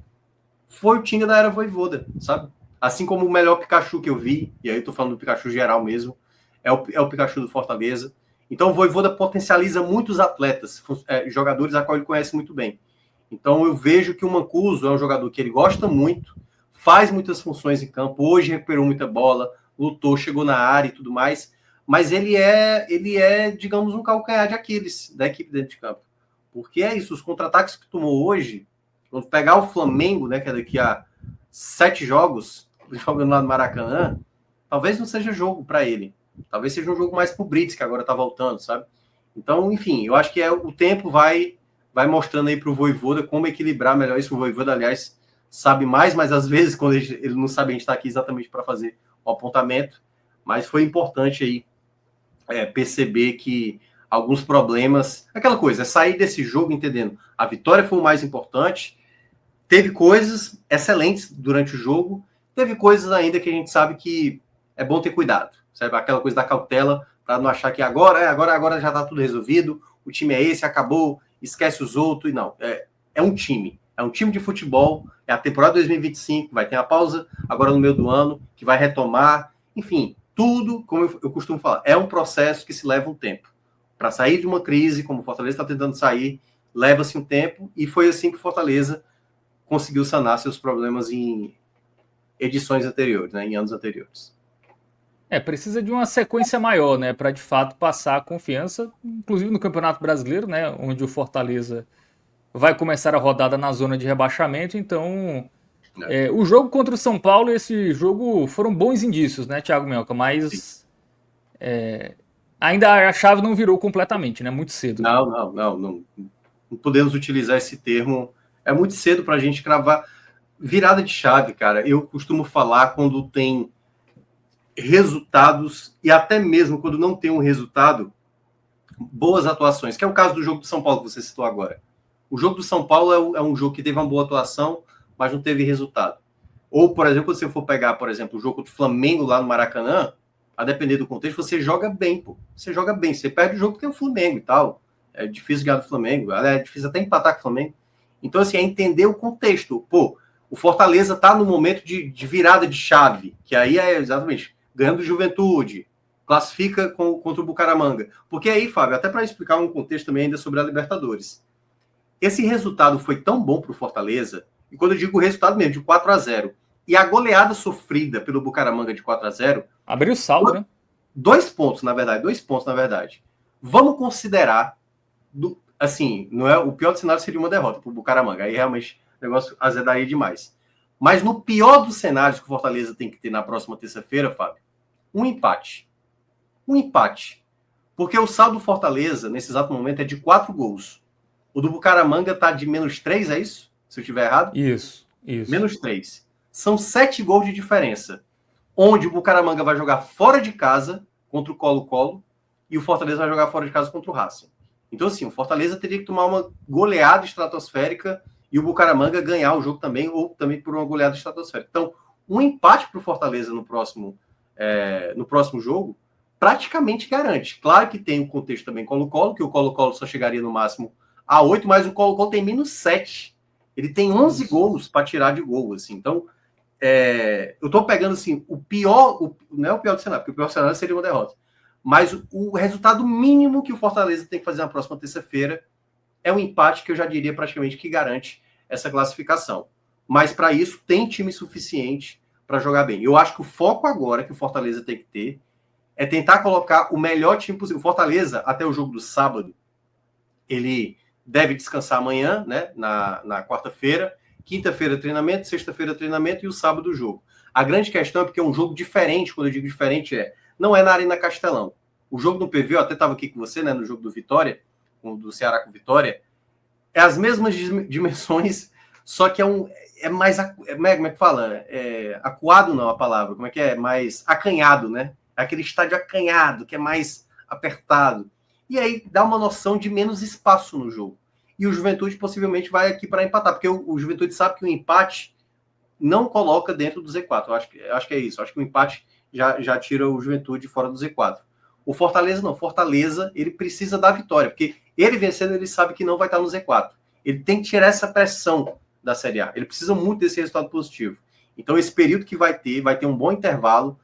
Foi o Tinga da era Vojvoda, sabe? Assim como o melhor Pikachu que eu vi, e aí eu tô falando do Pikachu geral mesmo, é o Pikachu do Fortaleza. Então o Vojvoda potencializa muitos atletas, jogadores a qual ele conhece muito bem. Então eu vejo que o Mancuso é um jogador que ele gosta muito, faz muitas funções em campo, hoje recuperou muita bola, lutou, chegou na área e tudo mais, mas ele é, digamos, um calcanhar de Aquiles da equipe dentro de campo. Porque é isso, os contra-ataques que tomou hoje, quando pegar o Flamengo, né, que é daqui a 7 jogos, jogando lá no Maracanã, talvez não seja jogo para ele. Talvez seja um jogo mais pro Brits, que agora tá voltando, sabe? Então, enfim, eu acho que o tempo vai mostrando aí pro Vojvoda como equilibrar melhor isso. O Vojvoda, aliás, sabe mais, mas às vezes, quando ele não sabe, a gente está aqui exatamente para fazer o apontamento. Mas foi importante aí perceber que alguns problemas... Aquela coisa, é sair desse jogo entendendo. A vitória foi o mais importante. Teve coisas excelentes durante o jogo. Teve coisas ainda que a gente sabe que é bom ter cuidado. Sabe? Aquela coisa da cautela, para não achar que agora já está tudo resolvido, o time é esse, acabou, esquece os outros. E não, é um time. É um time de futebol, é a temporada 2025, vai ter a pausa agora no meio do ano, que vai retomar. Enfim, tudo, como eu costumo falar, é um processo que se leva um tempo. Para sair de uma crise, como o Fortaleza está tentando sair, leva-se um tempo, e foi assim que o Fortaleza conseguiu sanar seus problemas em edições anteriores, né, em anos anteriores. Precisa de uma sequência maior, né, para de fato passar a confiança, inclusive no Campeonato Brasileiro, né, onde o Fortaleza vai começar a rodada na zona de rebaixamento. Então, o jogo contra o São Paulo, esse jogo foram bons indícios, né, Thiago Minhoca, mas ainda a chave não virou completamente, né, muito cedo. Não podemos utilizar esse termo, é muito cedo para a gente cravar virada de chave, cara. Eu costumo falar quando tem resultados, e até mesmo quando não tem um resultado, boas atuações, que é o caso do jogo do São Paulo que você citou agora. O jogo do São Paulo é um jogo que teve uma boa atuação, mas não teve resultado. Ou, por exemplo, quando você for pegar, por exemplo, o jogo do Flamengo lá no Maracanã, a depender do contexto, você joga bem, pô. Você joga bem, você perde o jogo porque é o Flamengo e tal. É difícil ganhar do Flamengo, é difícil até empatar com o Flamengo. Então, assim, é entender o contexto. Pô, o Fortaleza tá no momento de virada de chave, que aí é exatamente ganhando Juventude, classifica contra o Bucaramanga. Porque aí, Fábio, até para explicar um contexto também ainda sobre a Libertadores. Esse resultado foi tão bom para o Fortaleza, e quando eu digo resultado mesmo, de 4-0, E a goleada sofrida pelo Bucaramanga de 4-0... Abriu o saldo, né? 2 pontos, na verdade. Vamos considerar, assim, não é, o pior cenário seria uma derrota para o Bucaramanga. Aí realmente o negócio azedaria demais. Mas no pior dos cenários que o Fortaleza tem que ter na próxima terça-feira, Fábio, um empate. Um empate. Porque o saldo do Fortaleza, nesse exato momento, é de 4 gols. O do Bucaramanga está de -3, é isso? Se eu estiver errado? Isso. -3. São 7 gols de diferença. Onde o Bucaramanga vai jogar fora de casa contra o Colo-Colo e o Fortaleza vai jogar fora de casa contra o Racing. Então, assim, o Fortaleza teria que tomar uma goleada estratosférica e o Bucaramanga ganhar o jogo também, ou também por uma goleada estratosférica. Então, um empate para o Fortaleza no próximo jogo praticamente garante. Claro que tem o contexto também Colo-Colo, que o Colo-Colo só chegaria no máximo a 8, mas o Colo-Colo tem -7. Ele tem 11 gols para tirar de gol, assim. Então, eu tô pegando, assim, o pior... não é o pior do cenário, porque o pior cenário seria uma derrota. Mas o resultado mínimo que o Fortaleza tem que fazer na próxima terça-feira é um empate que eu já diria praticamente que garante essa classificação. Mas para isso tem time suficiente para jogar bem. Eu acho que o foco agora que o Fortaleza tem que ter é tentar colocar o melhor time possível. O Fortaleza, até o jogo do sábado, ele deve descansar amanhã, né, na quarta-feira. Quinta-feira, treinamento. Sexta-feira, treinamento. E o sábado, o jogo. A grande questão é porque é um jogo diferente. Quando eu digo diferente, não é na Arena Castelão. O jogo do PV, eu até estava aqui com você, né, no jogo do Vitória, do Ceará com Vitória, é as mesmas dimensões, só que é mais, como é que fala? Acuado não a palavra, como é que é? Mais acanhado, né? É aquele estádio acanhado, que é mais apertado. E aí dá uma noção de menos espaço no jogo. E o Juventude possivelmente vai aqui para empatar, porque o Juventude sabe que o empate não coloca dentro do Z4. Eu acho que é isso. Eu acho que o empate já tira o Juventude fora do Z4. O Fortaleza não. Fortaleza, ele precisa da vitória, porque ele vencendo, ele sabe que não vai estar no Z4. Ele tem que tirar essa pressão da Série A. Ele precisa muito desse resultado positivo. Então, esse período que vai ter um bom intervalo,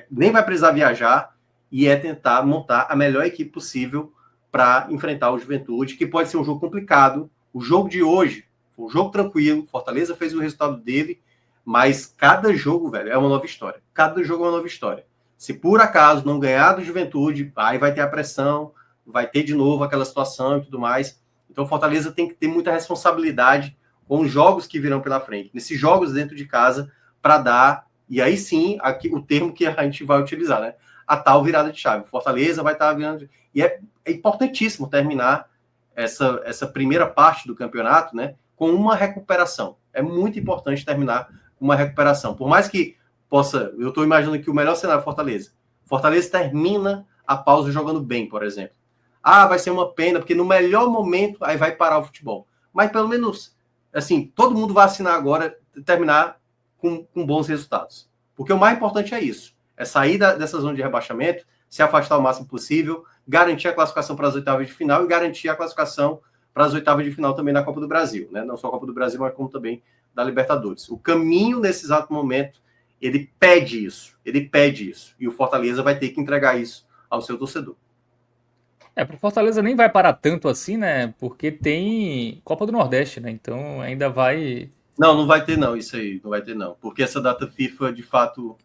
nem vai precisar viajar, e tentar montar a melhor equipe possível para enfrentar o Juventude, que pode ser um jogo complicado. O jogo de hoje foi um jogo tranquilo, Fortaleza fez o resultado dele, mas cada jogo, velho, é uma nova história. Cada jogo é uma nova história. Se por acaso não ganhar do Juventude, aí vai ter a pressão, vai ter de novo aquela situação e tudo mais. Então o Fortaleza tem que ter muita responsabilidade com os jogos que virão pela frente. Nesses jogos dentro de casa, para dar, e aí sim, aqui, o termo que a gente vai utilizar, né? A tal virada de chave. Fortaleza vai estar virando... E é importantíssimo terminar essa primeira parte do campeonato, né, com uma recuperação. É muito importante terminar com uma recuperação. Por mais que possa... Eu estou imaginando que o melhor cenário é Fortaleza. Fortaleza termina a pausa jogando bem, por exemplo. Vai ser uma pena, porque no melhor momento aí vai parar o futebol. Mas pelo menos, assim, todo mundo vai assinar agora, terminar com bons resultados. Porque o mais importante é isso. É sair dessa zona de rebaixamento, se afastar o máximo possível, garantir a classificação para as oitavas de final e garantir a classificação para as oitavas de final também na Copa do Brasil, né? Não só a Copa do Brasil, mas como também da Libertadores. O caminho, nesse exato momento, ele pede isso. E o Fortaleza vai ter que entregar isso ao seu torcedor. Para o Fortaleza nem vai parar tanto assim, né? Porque tem Copa do Nordeste, né? Então ainda vai... Não vai ter não, isso aí. Não vai ter não. Porque essa data FIFA, de fato...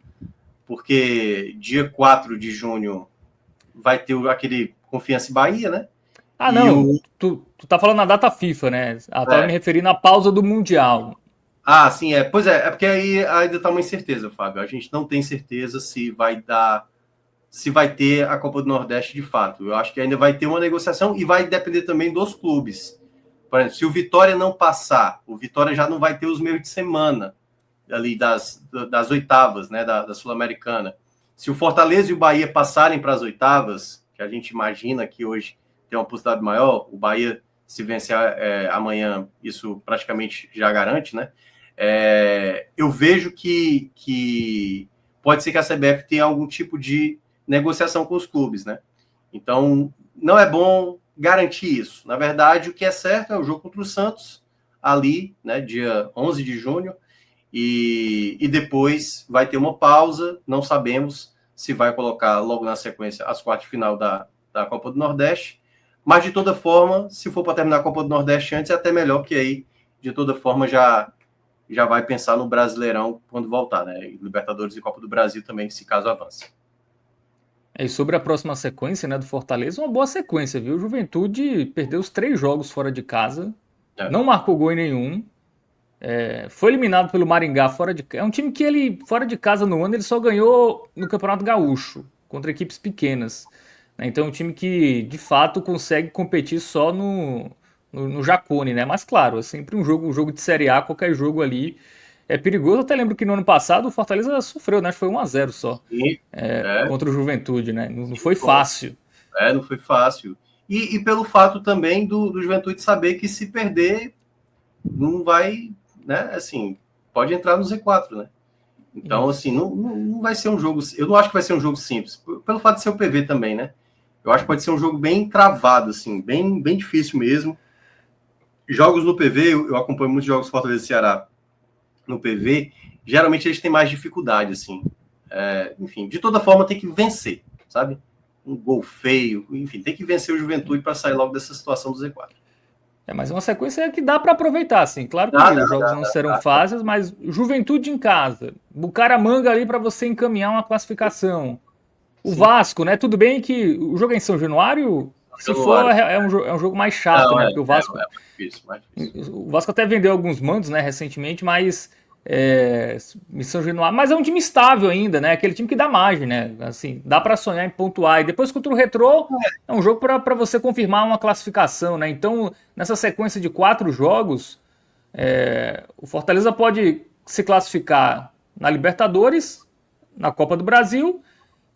Porque dia 4 de junho vai ter aquele Confiança e Bahia, né? Não. Tu tá falando na data FIFA, né? Tava me referindo à pausa do Mundial. Sim, Pois é porque aí ainda tá uma incerteza, Fábio. A gente não tem certeza se vai ter a Copa do Nordeste de fato. Eu acho que ainda vai ter uma negociação e vai depender também dos clubes. Por exemplo, se o Vitória não passar, o Vitória já não vai ter os meios de semana ali das oitavas, né, da Sul-Americana. Se o Fortaleza e o Bahia passarem para as oitavas, que a gente imagina que hoje tem uma possibilidade maior, o Bahia, se vencer amanhã, isso praticamente já garante, né? Eu vejo que pode ser que a CBF tenha algum tipo de negociação com os clubes, né? Então, não é bom garantir isso. Na verdade, o que é certo é o jogo contra o Santos, ali, né, dia 11 de junho, e depois vai ter uma pausa, não sabemos se vai colocar logo na sequência as quartas de final da Copa do Nordeste, mas de toda forma, se for para terminar a Copa do Nordeste antes, é até melhor, porque aí, de toda forma, já já vai pensar no Brasileirão quando voltar, né? E Libertadores e Copa do Brasil também, se caso avance. E sobre a próxima sequência, né, do Fortaleza, uma boa sequência, viu? O Juventude perdeu os 3 jogos fora de casa, não marcou gol em nenhum, foi eliminado pelo Maringá fora de casa. É um time que ele, fora de casa no ano, ele só ganhou no Campeonato Gaúcho, contra equipes pequenas. Então é um time que, de fato, consegue competir só no Jacone, né? Mas claro, é sempre um jogo de Série A, qualquer jogo ali é perigoso. Eu até lembro que no ano passado o Fortaleza sofreu, né? Acho que foi 1-0 só E, contra o Juventude, né? Não foi bom. fácil. Não foi fácil. E pelo fato também do Juventude saber que se perder, não vai, né? Assim, pode entrar no Z4, né? Então, assim, não vai ser um jogo. Eu não acho que vai ser um jogo simples, pelo fato de ser o PV também, né? Eu acho que pode ser um jogo bem travado, assim, bem difícil mesmo. Jogos no PV, eu acompanho muitos jogos Fortaleza e Ceará no PV, geralmente eles têm mais dificuldade, assim. Enfim, de toda forma tem que vencer, sabe? Um gol feio, enfim, tem que vencer o Juventude para sair logo dessa situação do Z4. Mas é uma sequência que dá para aproveitar, assim. Claro que os jogos não serão fáceis, mas Juventude em casa, Bucaramanga ali para você encaminhar uma classificação. O Vasco, né? Tudo bem que o jogo é em São Januário, se for, é um jogo mais chato, né? Porque o Vasco. Mais difícil. O Vasco até vendeu alguns mandos, né, recentemente, mas São Januário, mas é um time estável ainda, né? Aquele time que dá margem, né? Assim, dá para sonhar em pontuar. E depois contra o Retrô, é um jogo para você confirmar uma classificação, né? Então, nessa sequência de 4 jogos, o Fortaleza pode se classificar na Libertadores, na Copa do Brasil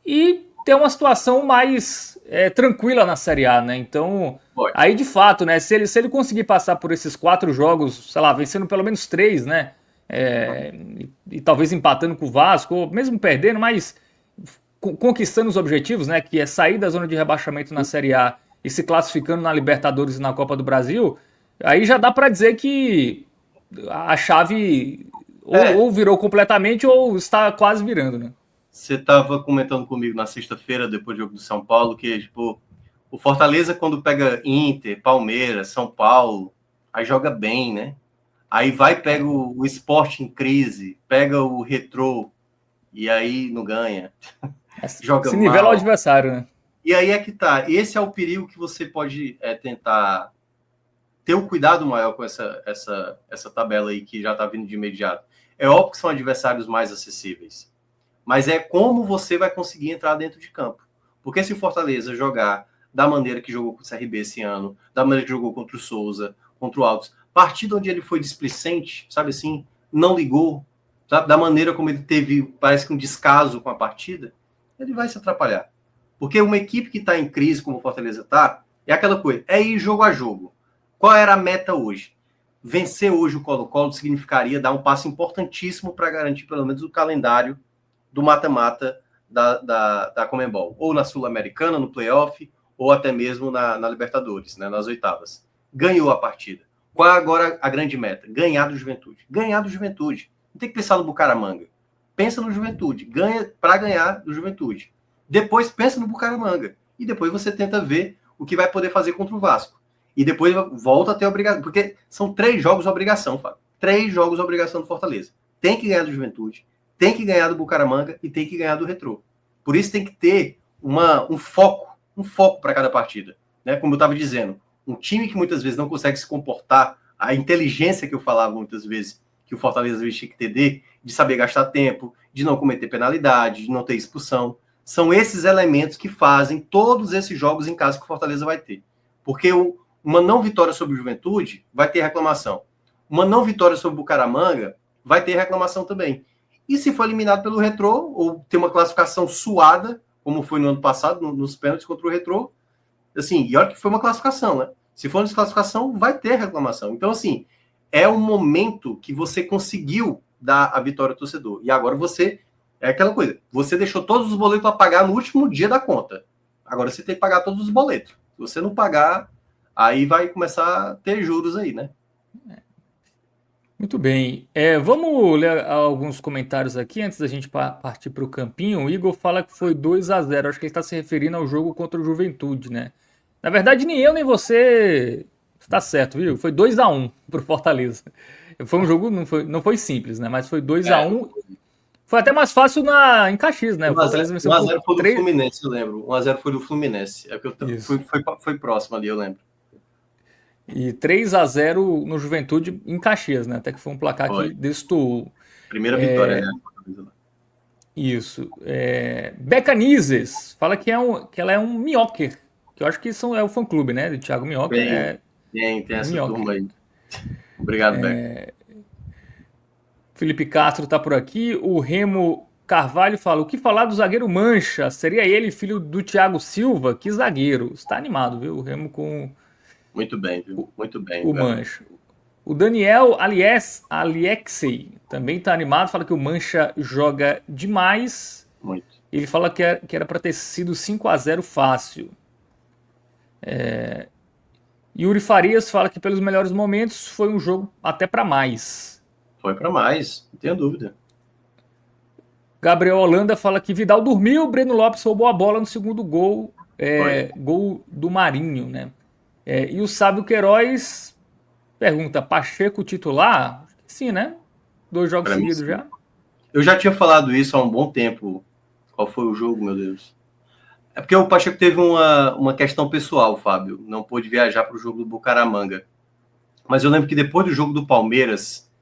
e ter uma situação mais tranquila na Série A, né? Então, aí de fato, né? Se ele conseguir passar por esses 4 jogos, sei lá, vencendo pelo menos 3, né? E talvez empatando com o Vasco, ou mesmo perdendo, mas conquistando os objetivos, né? Que é sair da zona de rebaixamento na Série A e se classificando na Libertadores e na Copa do Brasil, aí já dá para dizer que a chave ou virou completamente ou está quase virando, né? Você estava comentando comigo na sexta-feira, depois do jogo do São Paulo, que tipo, o Fortaleza, quando pega Inter, Palmeiras, São Paulo, aí joga bem, né? Aí pega o Sport em crise, pega o Retrô, e aí não ganha. Joga se nivela o adversário, né? E aí é que tá. Esse é o perigo que você pode tentar ter um cuidado maior com essa tabela aí que já está vindo de imediato. É óbvio que são adversários mais acessíveis, mas é como você vai conseguir entrar dentro de campo. Porque se o Fortaleza jogar da maneira que jogou com o CRB esse ano, da maneira que jogou contra o Souza, contra o Altos, partida onde ele foi displicente, sabe assim, não ligou, sabe? Da maneira como ele teve, parece que um descaso com a partida, ele vai se atrapalhar. Porque uma equipe que está em crise, como o Fortaleza está, é aquela coisa, é ir jogo a jogo. Qual era a meta hoje? Vencer hoje o Colo-Colo significaria dar um passo importantíssimo para garantir pelo menos o calendário do mata-mata da Conmebol, ou na Sul-Americana, no playoff, ou até mesmo na Libertadores, né, nas oitavas. Ganhou a partida. Qual é agora a grande meta? Ganhar do Juventude. Ganhar do Juventude. Não tem que pensar no Bucaramanga. Pensa no Juventude. Ganha para ganhar do Juventude. Depois pensa no Bucaramanga. E depois você tenta ver o que vai poder fazer contra o Vasco. E depois volta a ter obrigação. Porque são 3 jogos de obrigação, Fábio. 3 jogos de obrigação do Fortaleza. Tem que ganhar do Juventude, tem que ganhar do Bucaramanga e tem que ganhar do Retrô. Por isso tem que ter um foco para cada partida. Né? Como eu estava dizendo, um time que muitas vezes não consegue se comportar, a inteligência que eu falava muitas vezes, que o Fortaleza tinha que ter de saber gastar tempo, de não cometer penalidade, de não ter expulsão, são esses elementos que fazem todos esses jogos em casa que o Fortaleza vai ter. Porque uma não vitória sobre o Juventude vai ter reclamação. Uma não vitória sobre o Bucaramanga vai ter reclamação também. E se for eliminado pelo Retrô, ou ter uma classificação suada, como foi no ano passado, nos pênaltis contra o Retrô, assim, e olha que foi uma classificação, né? Se for uma desclassificação, vai ter reclamação. Então, assim, é um momento que você conseguiu dar a vitória ao torcedor. E agora é aquela coisa, você deixou todos os boletos a pagar no último dia da conta. Agora você tem que pagar todos os boletos. Se você não pagar, aí vai começar a ter juros aí, né? Muito bem. Vamos ler alguns comentários aqui antes da gente partir para o campinho. O Igor fala que foi 2-0. Acho que ele está se referindo ao jogo contra o Juventude, né? Na verdade, nem eu nem você está certo, viu? Foi 2-1 para o Fortaleza. Foi um jogo, não foi simples, né? Mas foi 2 a É, 1. Foi até mais fácil em Caxias, né? O Fortaleza venceu 1x0 por foi do 3. Fluminense, eu lembro. 1x0 foi do Fluminense. É que Isso. foi próximo ali, eu lembro. E 3 a 0 no Juventude em Caxias, né? Até que foi um placar que Foi. destoou. Primeira vitória, né? Isso. Beca Nizes fala que ela é um minhoker. Que eu acho que é o fã-clube, né? De Thiago Minhoca. Tem essa Minhoker. turma aí. Obrigado, Beco. Felipe Castro tá por aqui. O Remo Carvalho fala: o que falar do zagueiro Mancha? Seria ele filho do Thiago Silva? Que zagueiro. Está animado, viu? O Remo com Muito bem, viu? Muito bem, o garoto. Mancha. O Daniel Aliexei também tá animado. Fala que o Mancha joga demais. Muito. Ele fala que era para ter sido 5 a 0 fácil. Yuri Farias fala que pelos melhores momentos foi um jogo até para mais. Foi para mais, não tenho dúvida. Gabriel Holanda fala que Vidal dormiu, Breno Lopes roubou a bola no segundo gol, gol do Marinho, né? E o Sábio Queiroz pergunta: Pacheco titular? Sim, né? 2 jogos Para mim, seguidos sim. já. Eu já tinha falado isso há um bom tempo. Qual foi o jogo, meu Deus? É porque o Pacheco teve uma questão pessoal, Fábio. Não pôde viajar para o jogo do Bucaramanga. Mas eu lembro que depois do jogo do Palmeiras,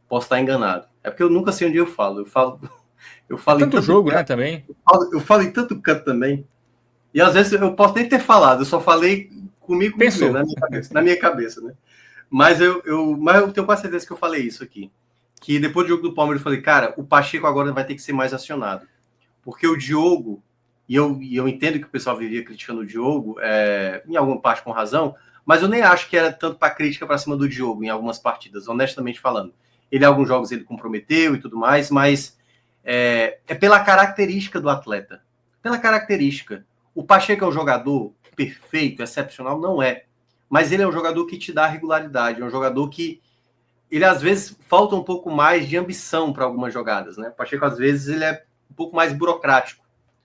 posso estar enganado. É porque eu nunca sei onde eu falo. Eu É falo em tanto tanto jogo, né, canto, também. eu falo em tanto canto também. E às vezes eu posso nem ter falado, eu só falei comigo mesmo, Pensou. na minha cabeça, né? Mas mas eu tenho quase certeza que eu falei isso aqui. Que depois do jogo do Palmeiras eu falei, cara, o Pacheco agora vai ter que ser mais acionado. Porque o Diogo, e eu entendo que o pessoal vivia criticando o Diogo, em alguma parte com razão, mas eu nem acho que era tanto para crítica para cima do Diogo em algumas partidas, honestamente falando. Ele, em alguns jogos, ele comprometeu e tudo mais, mas é pela característica do atleta. Pela característica. O Pacheco é um jogador perfeito, excepcional? Não é. Mas ele é um jogador que te dá regularidade, é um jogador que ele às vezes falta um pouco mais de ambição para algumas jogadas, né? O Pacheco às vezes ele é um pouco mais burocrático,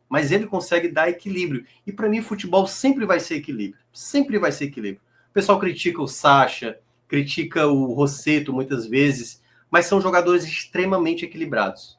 mas ele consegue dar equilíbrio. E para mim futebol sempre vai ser equilíbrio, sempre vai ser equilíbrio. O pessoal critica o Sacha, critica o Rossetto muitas vezes, mas são jogadores extremamente equilibrados,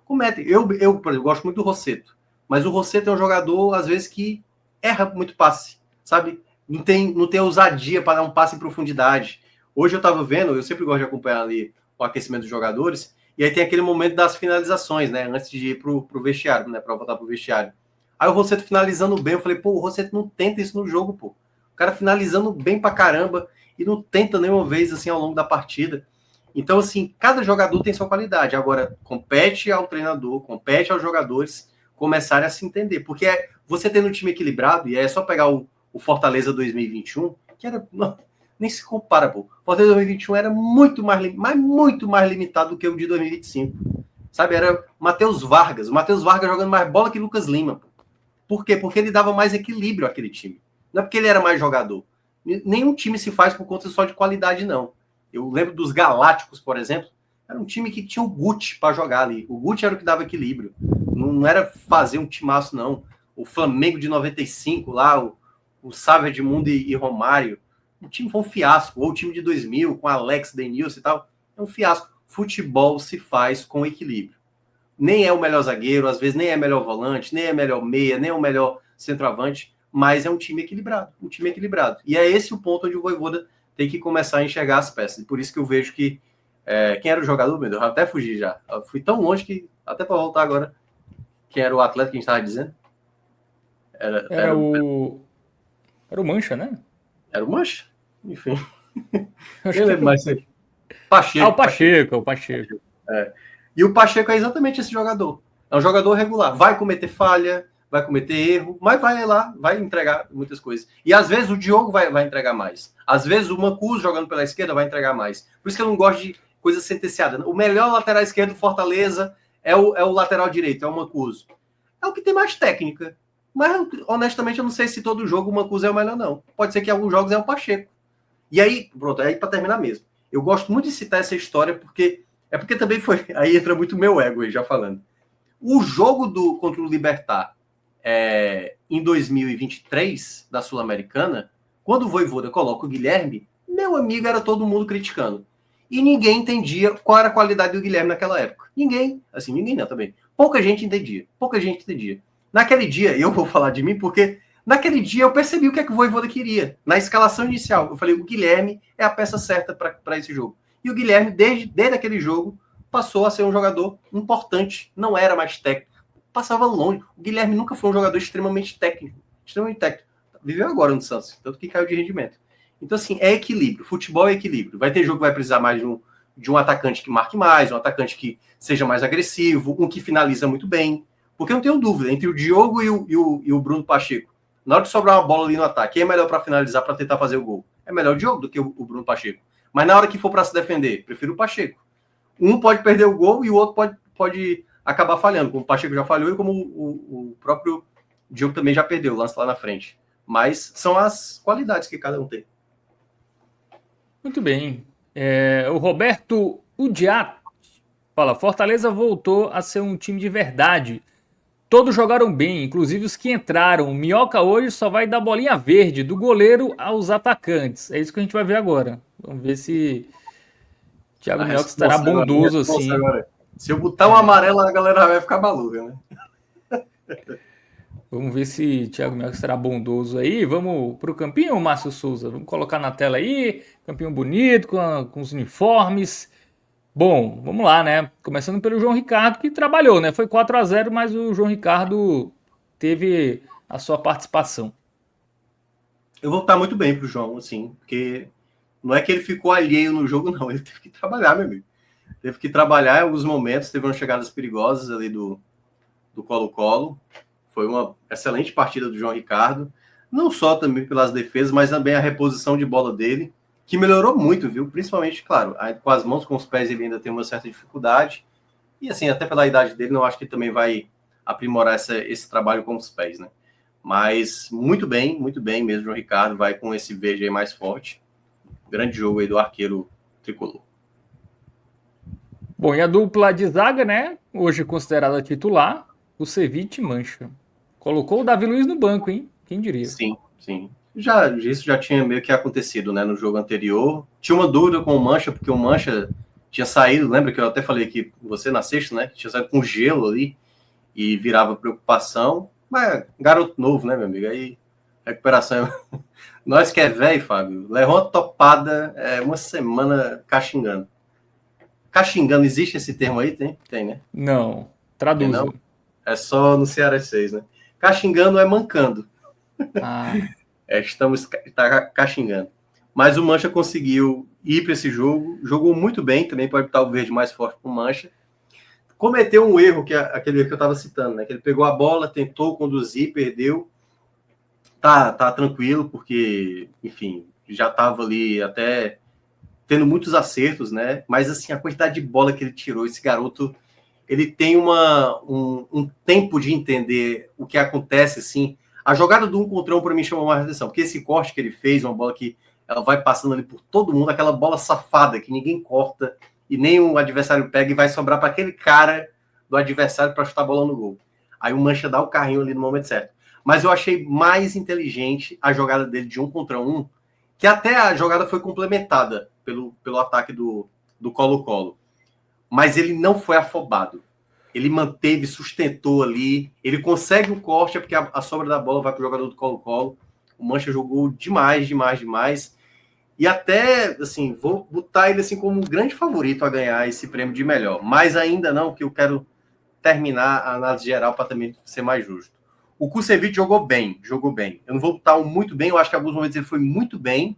Cometem. Por exemplo, gosto muito do Rossetto, mas o Rossetto é um jogador às vezes que erra muito passe, sabe? Não tem ousadia para dar um passe em profundidade. Hoje eu estava vendo, eu sempre gosto de acompanhar ali o aquecimento dos jogadores, e aí tem aquele momento das finalizações, né? Antes de ir pro vestiário, né? Para voltar pro vestiário. Aí o Rossetto finalizando bem, eu falei, pô, o Rossetto não tenta isso no jogo, pô. O cara finalizando bem pra caramba e não tenta nenhuma vez assim ao longo da partida. Então, assim, cada jogador tem sua qualidade. Agora, compete ao treinador, compete aos jogadores começarem a se entender. Porque você tendo um time equilibrado, e é só pegar o Fortaleza 2021, que era. Nem se compara, pô. O Fortaleza 2021 era muito mais limitado do que o de 2025. Sabe? Era Matheus Vargas. O Matheus Vargas jogando mais bola que Lucas Lima. Pô. Por quê? Porque ele dava mais equilíbrio àquele time. Não é porque ele era mais jogador. Nenhum time se faz por conta só de qualidade, não. Eu lembro dos Galácticos, por exemplo. Era um time que tinha o Guti para jogar ali. O Guti era o que dava equilíbrio. Não era fazer um timaço, não. O Flamengo de 95 lá, o Sávio Edmundo e Romário. O time foi um fiasco. Ou o time de 2000 com Alex, Denilson e tal. É um fiasco. Futebol se faz com equilíbrio. Nem é o melhor zagueiro, às vezes nem é o melhor volante, nem é o melhor meia, nem é o melhor centroavante, mas é um time equilibrado. Um time equilibrado. E é esse o ponto onde o Vojvoda tem que começar a enxergar as peças. E por isso que eu vejo que quem era o jogador, meu Deus, eu até fugi já. Eu fui tão longe que, até para voltar agora, quem era o atleta que a gente estava dizendo? Era o Mancha, né? Era o Mancha? Enfim. Acho Nem que lembro era o mais. Mancha. O Pacheco. Pacheco. E o Pacheco é exatamente esse jogador. É um jogador regular. Vai cometer falha, vai cometer erro, mas vai lá, vai entregar muitas coisas. E às vezes o Diogo vai entregar mais. Às vezes o Mancuso jogando pela esquerda vai entregar mais. Por isso que eu não gosto de coisa sentenciada. O melhor lateral esquerdo do Fortaleza é o lateral direito, é o Mancuso. É o que tem mais técnica. Mas, honestamente, eu não sei se todo jogo o Mancuso é o melhor, não. Pode ser que em alguns jogos é o Pacheco. E aí, pronto, aí para terminar mesmo. Eu gosto muito de citar essa história porque também foi. Aí entra muito meu ego aí, já falando. O jogo contra o Libertad em 2023, da Sul-Americana, quando o Vojvoda coloca o Guilherme, meu amigo, era todo mundo criticando. e ninguém entendia qual era a qualidade do Guilherme naquela época. Ninguém não também. Pouca gente entendia. Naquele dia, e eu vou falar de mim porque naquele dia eu percebi o que é que o Vojvoda queria. Na escalação inicial, eu falei, o Guilherme é a peça certa para esse jogo. E o Guilherme, desde aquele jogo, passou a ser um jogador importante. Não era mais técnico. Passava longe. O Guilherme nunca foi um jogador extremamente técnico. Viveu agora no Santos, tanto que caiu de rendimento. Então, assim, é equilíbrio. Futebol é equilíbrio. Vai ter jogo que vai precisar mais de um atacante que marque mais, um atacante que seja mais agressivo, um que finaliza muito bem. Porque eu não tenho dúvida, entre o Diogo e o Bruno Pacheco, na hora de sobrar uma bola ali no ataque, quem é melhor para finalizar, para tentar fazer o gol? É melhor o Diogo do que o Bruno Pacheco. Mas na hora que for para se defender, prefiro o Pacheco. Um pode perder o gol e o outro pode acabar falhando, como o Pacheco já falhou e como o próprio Diogo também já perdeu o lance lá na frente. Mas são as qualidades que cada um tem. Muito bem. O Roberto Udiat fala, Fortaleza voltou a ser um time de verdade. Todos jogaram bem, inclusive os que entraram. O Minhoca hoje só vai dar bolinha verde, do goleiro aos atacantes. É isso que a gente vai ver agora. Vamos ver se Thiago Minhoca estará bondoso assim. Agora. Se eu botar um amarelo, a galera vai ficar maluca, né? Vamos ver se Thiago Minhoca estará bondoso aí. Vamos para o campinho, Márcio Souza? Vamos colocar na tela aí. Campinho bonito, com os uniformes. Bom, vamos lá, né? Começando pelo João Ricardo, que trabalhou, né? Foi 4-0, mas o João Ricardo teve a sua participação. Eu vou estar muito bem pro João, assim, porque não é que ele ficou alheio no jogo, não. Ele teve que trabalhar, meu amigo. Teve que trabalhar em alguns momentos, teve umas chegadas perigosas ali do Colo-Colo. Foi uma excelente partida do João Ricardo. Não só também pelas defesas, mas também a reposição de bola dele, que melhorou muito, viu? Principalmente, claro, com as mãos, com os pés, ele ainda tem uma certa dificuldade. E, assim, até pela idade dele, não acho que ele também vai aprimorar esse trabalho com os pés, né? Mas muito bem mesmo, João Ricardo vai com esse verde aí mais forte. Grande jogo aí do arqueiro tricolor. Bom, e a dupla de zaga, né? Hoje considerada titular, o Ceviche Mancha. Colocou o Davi Luiz no banco, hein? Quem diria? Sim. Isso já tinha meio que acontecido, né? No jogo anterior. Tinha uma dúvida com o Mancha, porque o Mancha tinha saído, lembra que eu até falei aqui com você na sexta, né? Tinha saído com gelo ali e virava preocupação. Mas garoto novo, né, meu amigo? Aí, recuperação. Nós que é velho, Fábio, levou uma topada uma semana caxingando. Caxingando, existe esse termo aí? Tem, né? Não, traduza. Não? É só no Ceará 6, né? Caxingando é mancando. Está caxingando. Mas o Mancha conseguiu ir para esse jogo, jogou muito bem, também pode estar o verde mais forte para o Mancha. Cometeu um erro, que é aquele erro que eu estava citando, né? Que ele pegou a bola, tentou conduzir, perdeu. Tá tranquilo, porque, enfim, já estava ali até tendo muitos acertos, né? Mas, assim, a quantidade de bola que ele tirou, esse garoto, ele tem um tempo de entender o que acontece, assim. A jogada do 1 contra 1 para mim chamou mais atenção, porque esse corte que ele fez, uma bola que ela vai passando ali por todo mundo, aquela bola safada que ninguém corta e nem o adversário pega e vai sobrar para aquele cara do adversário para chutar a bola no gol. Aí o Mancha dá o carrinho ali no momento certo. Mas eu achei mais inteligente a jogada dele de 1 contra 1, que até a jogada foi complementada pelo ataque do Colo-Colo. Mas ele não foi afobado. Ele manteve, sustentou ali. Ele consegue o corte, porque a sobra da bola vai para o jogador do Colo-Colo. O Mancha jogou demais. E até, assim, vou botar ele assim como um grande favorito a ganhar esse prêmio de melhor. Mas ainda não, que eu quero terminar a análise geral para também ser mais justo. O Kusevich jogou bem. Eu não vou botar um muito bem, eu acho que em alguns momentos ele foi muito bem,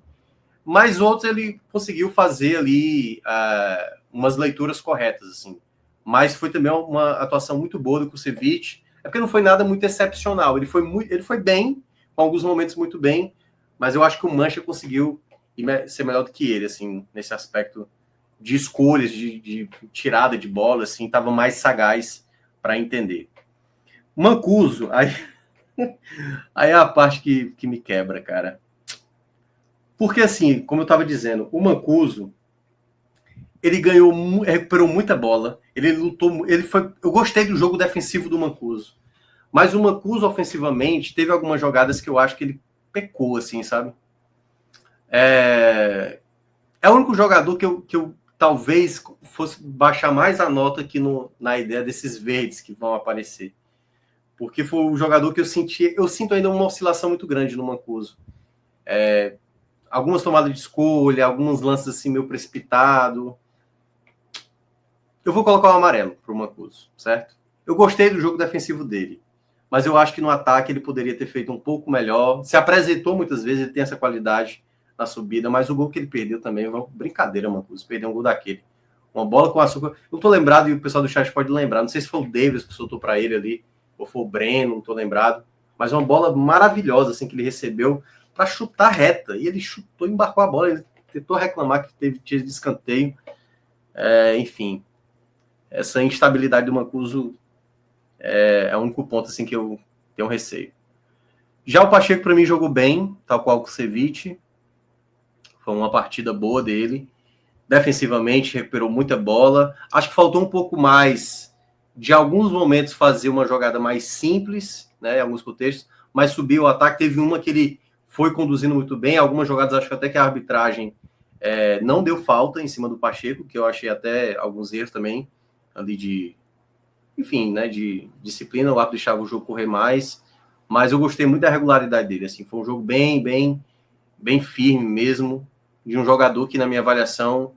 mas outros ele conseguiu fazer ali umas leituras corretas, assim. Mas foi também uma atuação muito boa do Kusevich. É porque não foi nada muito excepcional. Ele foi bem, com alguns momentos muito bem, mas eu acho que o Mancha conseguiu ser melhor do que ele, assim, nesse aspecto de escolhas, de tirada de bola, assim, estava mais sagaz para entender. Mancuso, aí é a parte que me quebra, cara. Porque, assim, como eu estava dizendo, o Mancuso, ele recuperou muita bola, ele lutou, eu gostei do jogo defensivo do Mancuso, mas o Mancuso, ofensivamente, teve algumas jogadas que eu acho que ele pecou, assim, sabe? É o único jogador que eu talvez fosse baixar mais a nota aqui na ideia desses verdes que vão aparecer. Porque foi o jogador que eu sinto ainda uma oscilação muito grande no Mancuso. Algumas tomadas de escolha, alguns lances assim meio precipitado. Eu vou colocar o amarelo para o Mancuso, certo? Eu gostei do jogo defensivo dele, mas eu acho que no ataque ele poderia ter feito um pouco melhor. Se apresentou muitas vezes, ele tem essa qualidade na subida, mas o gol que ele perdeu também, brincadeira, Mancuso, perdeu um gol daquele. Uma bola com açúcar. Eu não tô lembrado, e o pessoal do chat pode lembrar, não sei se foi o Davis que soltou para ele ali, ou foi o Breno, não tô lembrado, mas uma bola maravilhosa assim que ele recebeu para chutar reta, e ele chutou, embarcou a bola, ele tentou reclamar que teve de escanteio. Enfim, essa instabilidade do Mancuso é o único ponto assim que eu tenho receio. Já o Pacheco, para mim, jogou bem, tal qual o Kusevich. Foi uma partida boa dele. Defensivamente, recuperou muita bola. Acho que faltou um pouco mais de alguns momentos fazer uma jogada mais simples, né, em alguns contextos, mas subiu o ataque. Teve uma que ele foi conduzindo muito bem. Algumas jogadas, acho que até que a arbitragem não deu falta em cima do Pacheco, que eu achei até alguns erros também, ali de disciplina. O árbitro deixava o jogo correr mais, mas eu gostei muito da regularidade dele. Assim, foi um jogo bem firme mesmo, de um jogador que, na minha avaliação,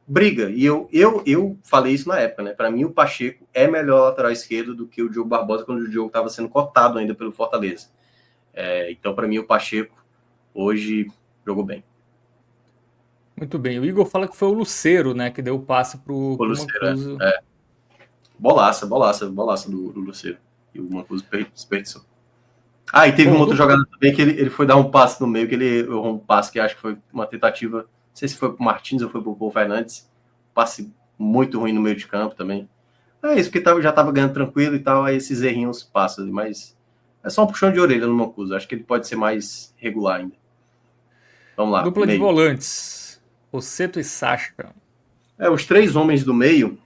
briga. E eu falei isso na época, né? Para mim, o Pacheco é melhor lateral esquerdo do que o Diogo Barbosa, quando o Diogo estava sendo cotado ainda pelo Fortaleza. Então, para mim, o Pacheco hoje jogou bem. Muito bem. O Igor fala que foi o Lucero, né, que deu o passe pro Mancuso. Bolaça do Lucero. E o Mancuso desperdiçou. E teve uma outra jogada também que ele foi dar um passe no meio, que ele errou um passe que acho que foi uma tentativa, não sei se foi pro Martins ou foi pro Paul Fernandes, passe muito ruim no meio de campo também. Isso, porque já estava ganhando tranquilo e tal, aí esses errinhos passam, mas é só um puxão de orelha no Mancuso, acho que ele pode ser mais regular ainda. Vamos lá. Dupla meio de volantes, Rossetto e Sacha. Os três homens do meio,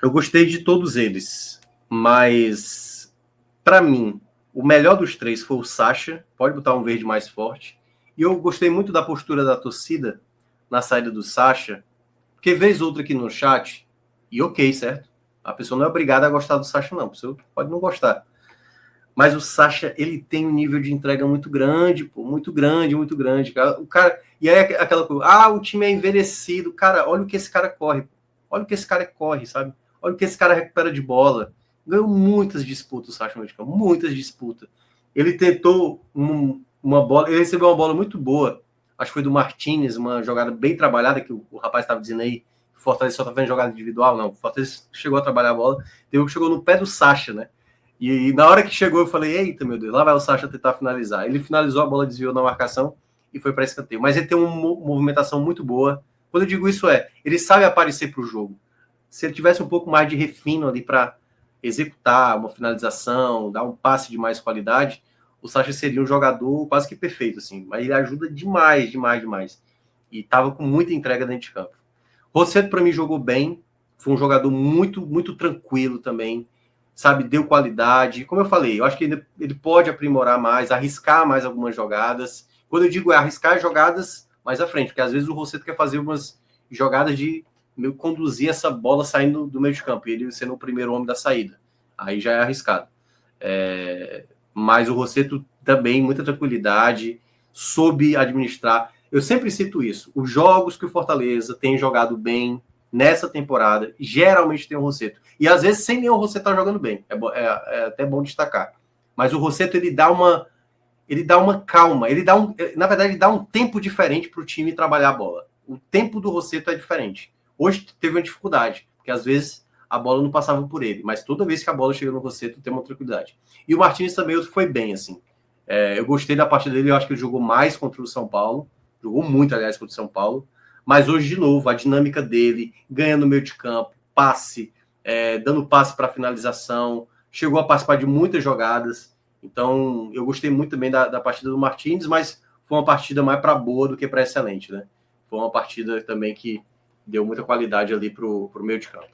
eu gostei de todos eles, mas para mim, o melhor dos três foi o Sacha, pode botar um verde mais forte, e eu gostei muito da postura da torcida na saída do Sacha, porque vez outra aqui no chat, e ok, certo? A pessoa não é obrigada a gostar do Sacha, não, a pessoa pode não gostar. Mas o Sacha, ele tem um nível de entrega muito grande, pô, muito grande. O cara, e aí aquela coisa, o time é envelhecido, cara, olha o que esse cara corre, sabe? Olha o que esse cara recupera de bola. Ganhou muitas disputas, o Sacha Medicão, muitas disputas. Ele tentou uma bola, ele recebeu uma bola muito boa, acho que foi do Martínez, uma jogada bem trabalhada, que o rapaz estava dizendo aí, o Fortaleza só tá vendo jogada individual, não, o Fortaleza chegou a trabalhar a bola, teve um que chegou no pé do Sacha, né? E na hora que chegou, eu falei, eita, meu Deus, lá vai o Sacha tentar finalizar. Ele finalizou, a bola desviou na marcação e foi para escanteio. Mas ele tem uma movimentação muito boa. Quando eu digo isso, ele sabe aparecer para o jogo. Se ele tivesse um pouco mais de refino ali para executar uma finalização, dar um passe de mais qualidade, o Sacha seria um jogador quase que perfeito, assim. Mas ele ajuda demais. E estava com muita entrega dentro de campo. Rossetto, para mim, jogou bem. Foi um jogador muito tranquilo também. Sabe, deu qualidade. Como eu falei, eu acho que ele pode aprimorar mais, arriscar mais algumas jogadas. Quando eu digo arriscar jogadas mais à frente, porque às vezes o Rossetto quer fazer umas jogadas de meio conduzir essa bola saindo do meio de campo, e ele sendo o primeiro homem da saída. Aí já é arriscado. Mas o Rossetto também, muita tranquilidade, soube administrar. Eu sempre cito isso. Os jogos que o Fortaleza tem jogado bem nessa temporada, geralmente tem o Rossetto. E às vezes sem nem o Rossetto tá jogando bem. É até bom destacar. Mas o Rossetto, ele dá uma calma, na verdade, ele dá um tempo diferente para o time trabalhar a bola. O tempo do Rossetto é diferente. Hoje teve uma dificuldade, porque às vezes a bola não passava por ele, mas toda vez que a bola chega no Rossetto, tem uma tranquilidade. E o Martins também foi bem, assim. Eu gostei da partida dele, eu acho que ele jogou mais contra o São Paulo, jogou muito, aliás, contra o São Paulo, mas hoje, de novo, a dinâmica dele, ganha no meio de campo, passe, dando passe para finalização, chegou a participar de muitas jogadas. Então, eu gostei muito também da partida do Martins, mas foi uma partida mais para boa do que para excelente, né? Foi uma partida também que deu muita qualidade ali para o meio de campo.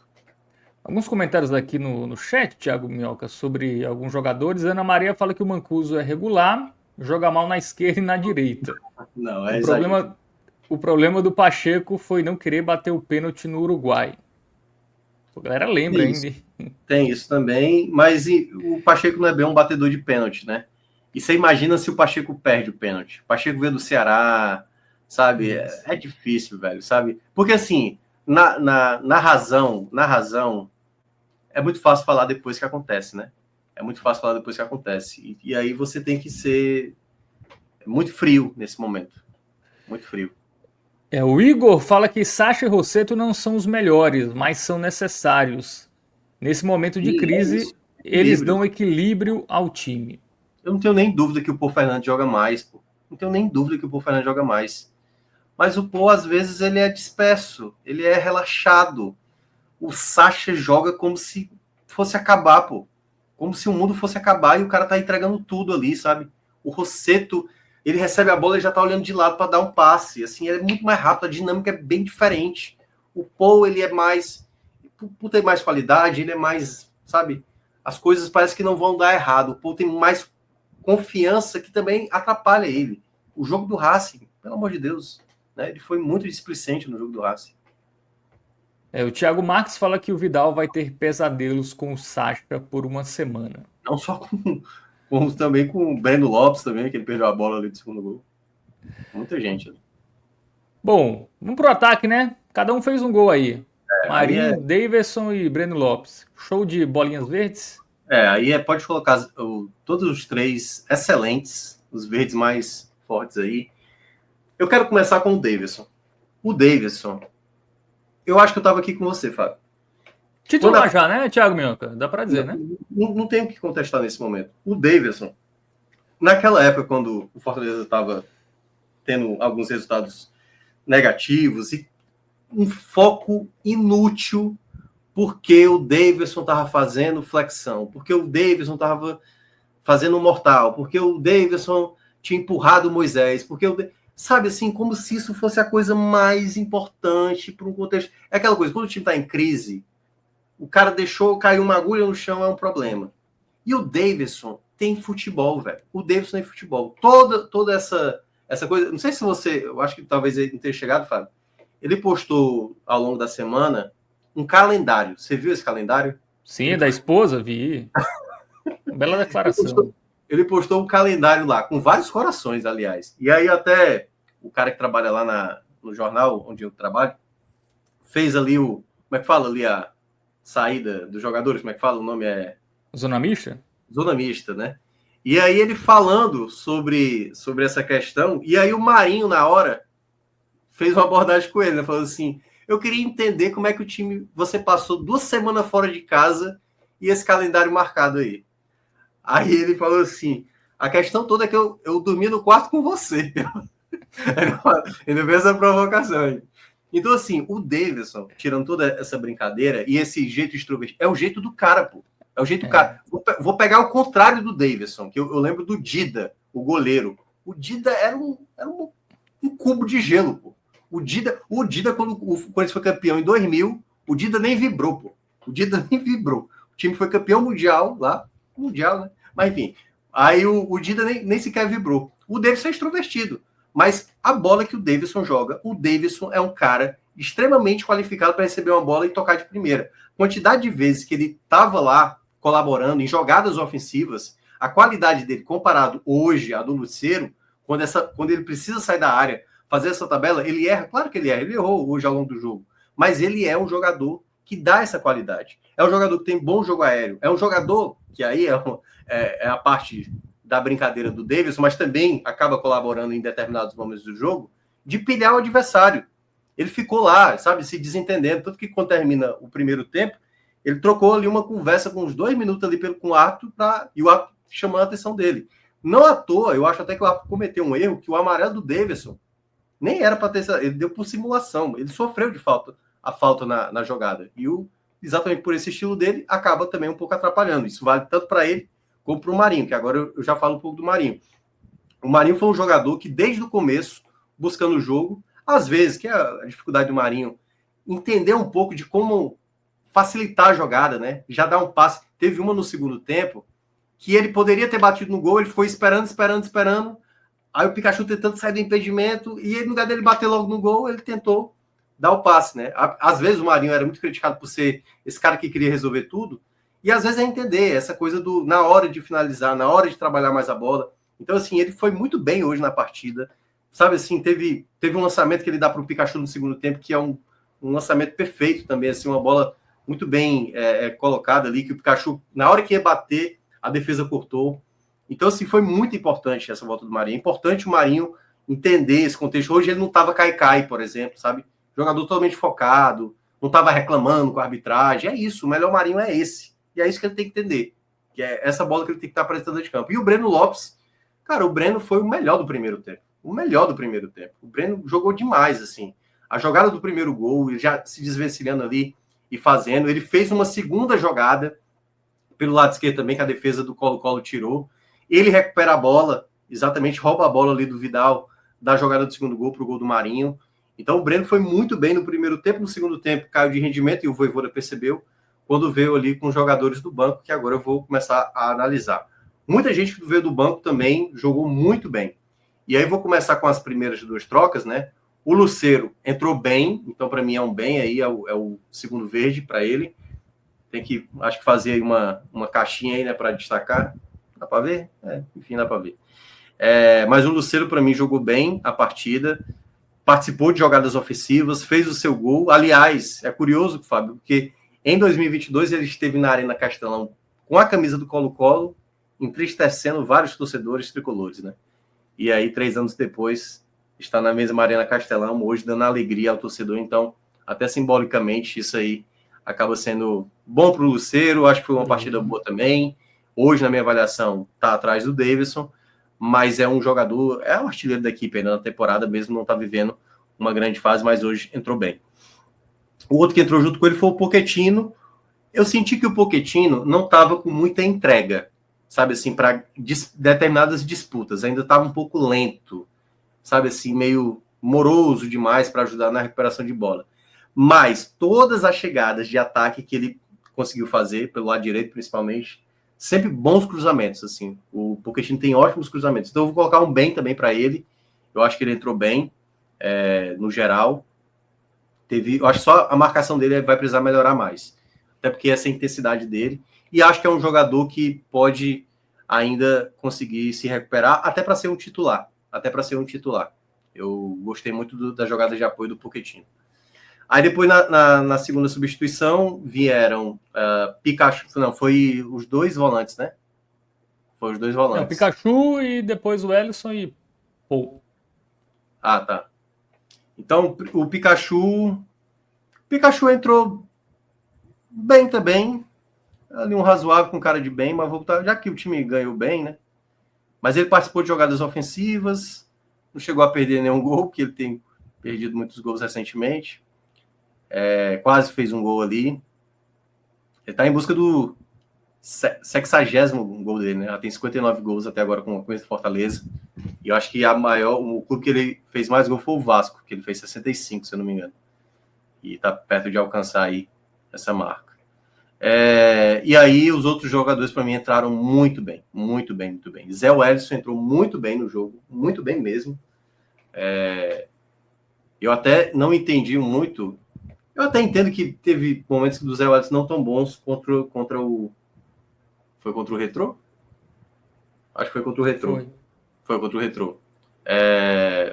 Alguns comentários aqui no chat, Thiago Minhoca, sobre alguns jogadores. Ana Maria fala que o Mancuso é regular, joga mal na esquerda e na direita. Não, o problema O problema do Pacheco foi não querer bater o pênalti no Uruguai. A galera lembra Isso. ainda. Tem isso também, mas o Pacheco não é bem um batedor de pênalti, né? E você imagina se o Pacheco perde o pênalti. O Pacheco veio do Ceará, sabe? É difícil, velho, sabe? Porque assim, na razão, é muito fácil falar depois que acontece, né? É muito fácil falar depois que acontece. E aí você tem que ser muito frio nesse momento. Muito frio. O Igor fala que Sacha e Rossetto não são os melhores, mas são necessários. Nesse momento de E é crise, isso. eles Equilíbrio. dão equilíbrio ao time. Eu não tenho nem dúvida que o Paul Fernandes joga mais, pô. Não tenho nem dúvida que o Paul Fernandes joga mais. Mas o Paul, às vezes, ele é disperso, ele é relaxado. O Sacha joga como se fosse acabar, pô. Como se o mundo fosse acabar e o cara tá entregando tudo ali, sabe? O Rossetto, ele recebe a bola e já tá olhando de lado para dar um passe. Assim, ele é muito mais rápido, a dinâmica é bem diferente. O Paul, ele é mais... Por ter mais qualidade, ele é mais, sabe? As coisas parecem que não vão dar errado. O Paul tem mais confiança que também atrapalha ele. O jogo do Racing, pelo amor de Deus, né? Ele foi muito displicente no jogo do Racing. O Thiago Marques fala que o Vidal vai ter pesadelos com o Sacha por uma semana. Não só como também com o Breno Lopes também, que ele perdeu a bola ali do segundo gol. Muita gente ali. Bom, vamos pro ataque, né? Cada um fez um gol aí. Marinho, Aí Daverson e Breno Lopes. Show de bolinhas verdes? pode colocar todos os três excelentes, os verdes mais fortes aí. Eu quero começar com o Daverson. O Daverson, eu acho que eu estava aqui com você, Fábio. Titular já, né, Thiago Minhoca? Dá pra dizer, né? Não tenho o que contestar nesse momento. O Daverson, naquela época, quando o Fortaleza estava tendo alguns resultados negativos e um foco inútil porque o Davidson estava fazendo flexão, porque o Davidson estava fazendo um mortal, porque o Davidson tinha empurrado o Moisés, porque sabe assim, como se isso fosse a coisa mais importante para um contexto. É aquela coisa, quando o time está em crise, o cara deixou cair uma agulha no chão, é um problema. E o Davidson tem futebol, velho. O Davidson tem futebol. Toda essa coisa, não sei se você, eu acho que talvez ele não tenha chegado, Fábio. Ele postou ao longo da semana um calendário. Você viu esse calendário? Sim, da esposa, vi. Bela declaração. Ele postou um calendário lá, com vários corações, aliás. E aí até o cara que trabalha lá no jornal onde eu trabalho, fez ali como é que fala ali a saída dos jogadores, como é que fala? O nome é... Zona mista? Zona mista, né? E aí ele falando sobre essa questão, e aí o Marinho, na hora, fez uma abordagem com ele, né? Falando assim, eu queria entender como é que o time... Você passou 2 semanas fora de casa e esse calendário marcado aí. Aí ele falou assim, a questão toda é que eu dormi no quarto com você. Ele fez essa provocação aí. Então, assim, o Davidson, tirando toda essa brincadeira e esse jeito extrovertido, é o jeito do cara, pô. É o jeito do cara. Vou pegar o contrário do Davidson, que eu lembro do Dida, o goleiro. O Dida era um cubo de gelo, pô. O Dida quando o Corinthians foi campeão em 2000, o Dida nem vibrou, pô. O Dida nem vibrou. O time foi campeão mundial lá. Mundial, né? Mas enfim. Aí o Dida nem sequer vibrou. O Davidson é extrovertido. Mas a bola que o Davidson joga, o Davidson é um cara extremamente qualificado para receber uma bola e tocar de primeira. Quantidade de vezes que ele estava lá colaborando em jogadas ofensivas, a qualidade dele comparado hoje a do Lucero, quando ele precisa sair da área, fazer essa tabela, ele erra. Claro que ele erra, ele errou hoje ao longo do jogo. Mas ele é um jogador que dá essa qualidade. É um jogador que tem bom jogo aéreo. É um jogador que aí é a parte da brincadeira do Davidson, mas também acaba colaborando em determinados momentos do jogo, de pilhar o adversário. Ele ficou lá, sabe, se desentendendo. Tanto que quando termina o primeiro tempo, ele trocou ali uma conversa com uns 2 minutos ali com o árbitro e o árbitro chamando a atenção dele. Não à toa, eu acho até que o árbitro cometeu um erro, que o amarelo do Davidson nem era para ter... Ele deu por simulação. Ele sofreu de a falta na jogada. E exatamente por esse estilo dele, acaba também um pouco atrapalhando. Isso vale tanto para ele como para o Marinho, que agora eu já falo um pouco do Marinho. O Marinho foi um jogador que, desde o começo, buscando o jogo, às vezes, que é a dificuldade do Marinho, entender um pouco de como facilitar a jogada, né? Já dar um passe. Teve uma no segundo tempo que ele poderia ter batido no gol, ele foi esperando. Aí o Pikachu tentando sair do impedimento, e ele, no lugar dele bater logo no gol, ele tentou dar o passe, né? Às vezes o Marinho era muito criticado por ser esse cara que queria resolver tudo, e às vezes é entender essa coisa do na hora de finalizar, na hora de trabalhar mais a bola. Então, assim, ele foi muito bem hoje na partida. Sabe assim, teve um lançamento que ele dá para o Pikachu no segundo tempo, que é um lançamento perfeito também, assim, uma bola muito bem colocada ali, que o Pikachu, na hora que ia bater, a defesa cortou. Então, assim, foi muito importante essa volta do Marinho. É importante o Marinho entender esse contexto. Hoje ele não estava cai-cai, por exemplo, sabe? Jogador totalmente focado, não estava reclamando com a arbitragem. É isso, o melhor Marinho é esse. E é isso que ele tem que entender, que é essa bola que ele tem que estar apresentando de campo. E o Breno Lopes, cara, o Breno foi o melhor do primeiro tempo. O melhor do primeiro tempo. O Breno jogou demais, assim. A jogada do primeiro gol, ele já se desvencilhando ali e fazendo. Ele fez uma segunda jogada pelo lado esquerdo também, que a defesa do Colo-Colo tirou. Ele recupera a bola, exatamente, rouba a bola ali do Vidal, da jogada do segundo gol para o gol do Marinho. Então o Breno foi muito bem no primeiro tempo. No segundo tempo caiu de rendimento e o Vojvoda percebeu quando veio ali com os jogadores do banco, que agora eu vou começar a analisar. Muita gente que veio do banco também jogou muito bem. E aí vou começar com as primeiras duas trocas, né? O Lucero entrou bem, então para mim é um bem aí, é o segundo verde para ele. Tem que, acho que fazer aí uma caixinha aí, né, para destacar. Dá para ver? Enfim, dá para ver. Mas o Lucero, para mim, jogou bem a partida, participou de jogadas ofensivas, fez o seu gol. Aliás, é curioso, Fábio, porque em 2022 ele esteve na Arena Castelão com a camisa do Colo-Colo, entristecendo vários torcedores tricolores, né? E aí, 3 anos depois, está na mesma Arena Castelão, hoje dando alegria ao torcedor. Então, até simbolicamente, isso aí acaba sendo bom para o Lucero. Acho que foi uma partida boa também. Hoje, na minha avaliação, está atrás do Davidson, mas é um jogador, é um artilheiro da equipe ainda na temporada, mesmo não está vivendo uma grande fase, mas hoje entrou bem. O outro que entrou junto com ele foi o Pochettino. Eu senti que o Pochettino não estava com muita entrega, sabe assim, para determinadas disputas. Ainda estava um pouco lento, sabe assim, meio moroso demais para ajudar na recuperação de bola. Mas todas as chegadas de ataque que ele conseguiu fazer, pelo lado direito principalmente, sempre bons cruzamentos, assim. O Pochettino tem ótimos cruzamentos. Então eu vou colocar um bem também para ele. Eu acho que ele entrou bem, no geral. Eu acho que só a marcação dele vai precisar melhorar mais. Até porque essa é a intensidade dele. E acho que é um jogador que pode ainda conseguir se recuperar, até para ser um titular. Eu gostei muito da jogada de apoio do Pochettino. Aí depois, na segunda substituição, vieram Pikachu. Não, foi os dois volantes, né? Foi os dois volantes. O Pikachu e depois o Ellison e Paul. Ah, tá. Então, o Pikachu entrou bem também. Ali um razoável com cara de bem, mas vou botar, já que o time ganhou bem, né? Mas ele participou de jogadas ofensivas, não chegou a perder nenhum gol, porque ele tem perdido muitos gols recentemente. Quase fez um gol ali. Ele está em busca do 60º gol dele, né? Ela tem 59 gols até agora com esse Fortaleza. E eu acho que o clube que ele fez mais gol foi o Vasco, que ele fez 65, se eu não me engano. E está perto de alcançar aí essa marca. E aí os outros jogadores para mim entraram muito bem. Zé Wellison entrou muito bem no jogo, muito bem mesmo. Eu até não entendi muito. Eu até entendo que teve momentos do Zé Wellison não tão bons contra o. Foi contra o Retrô? Acho que foi contra o Retrô. Foi contra o Retrô.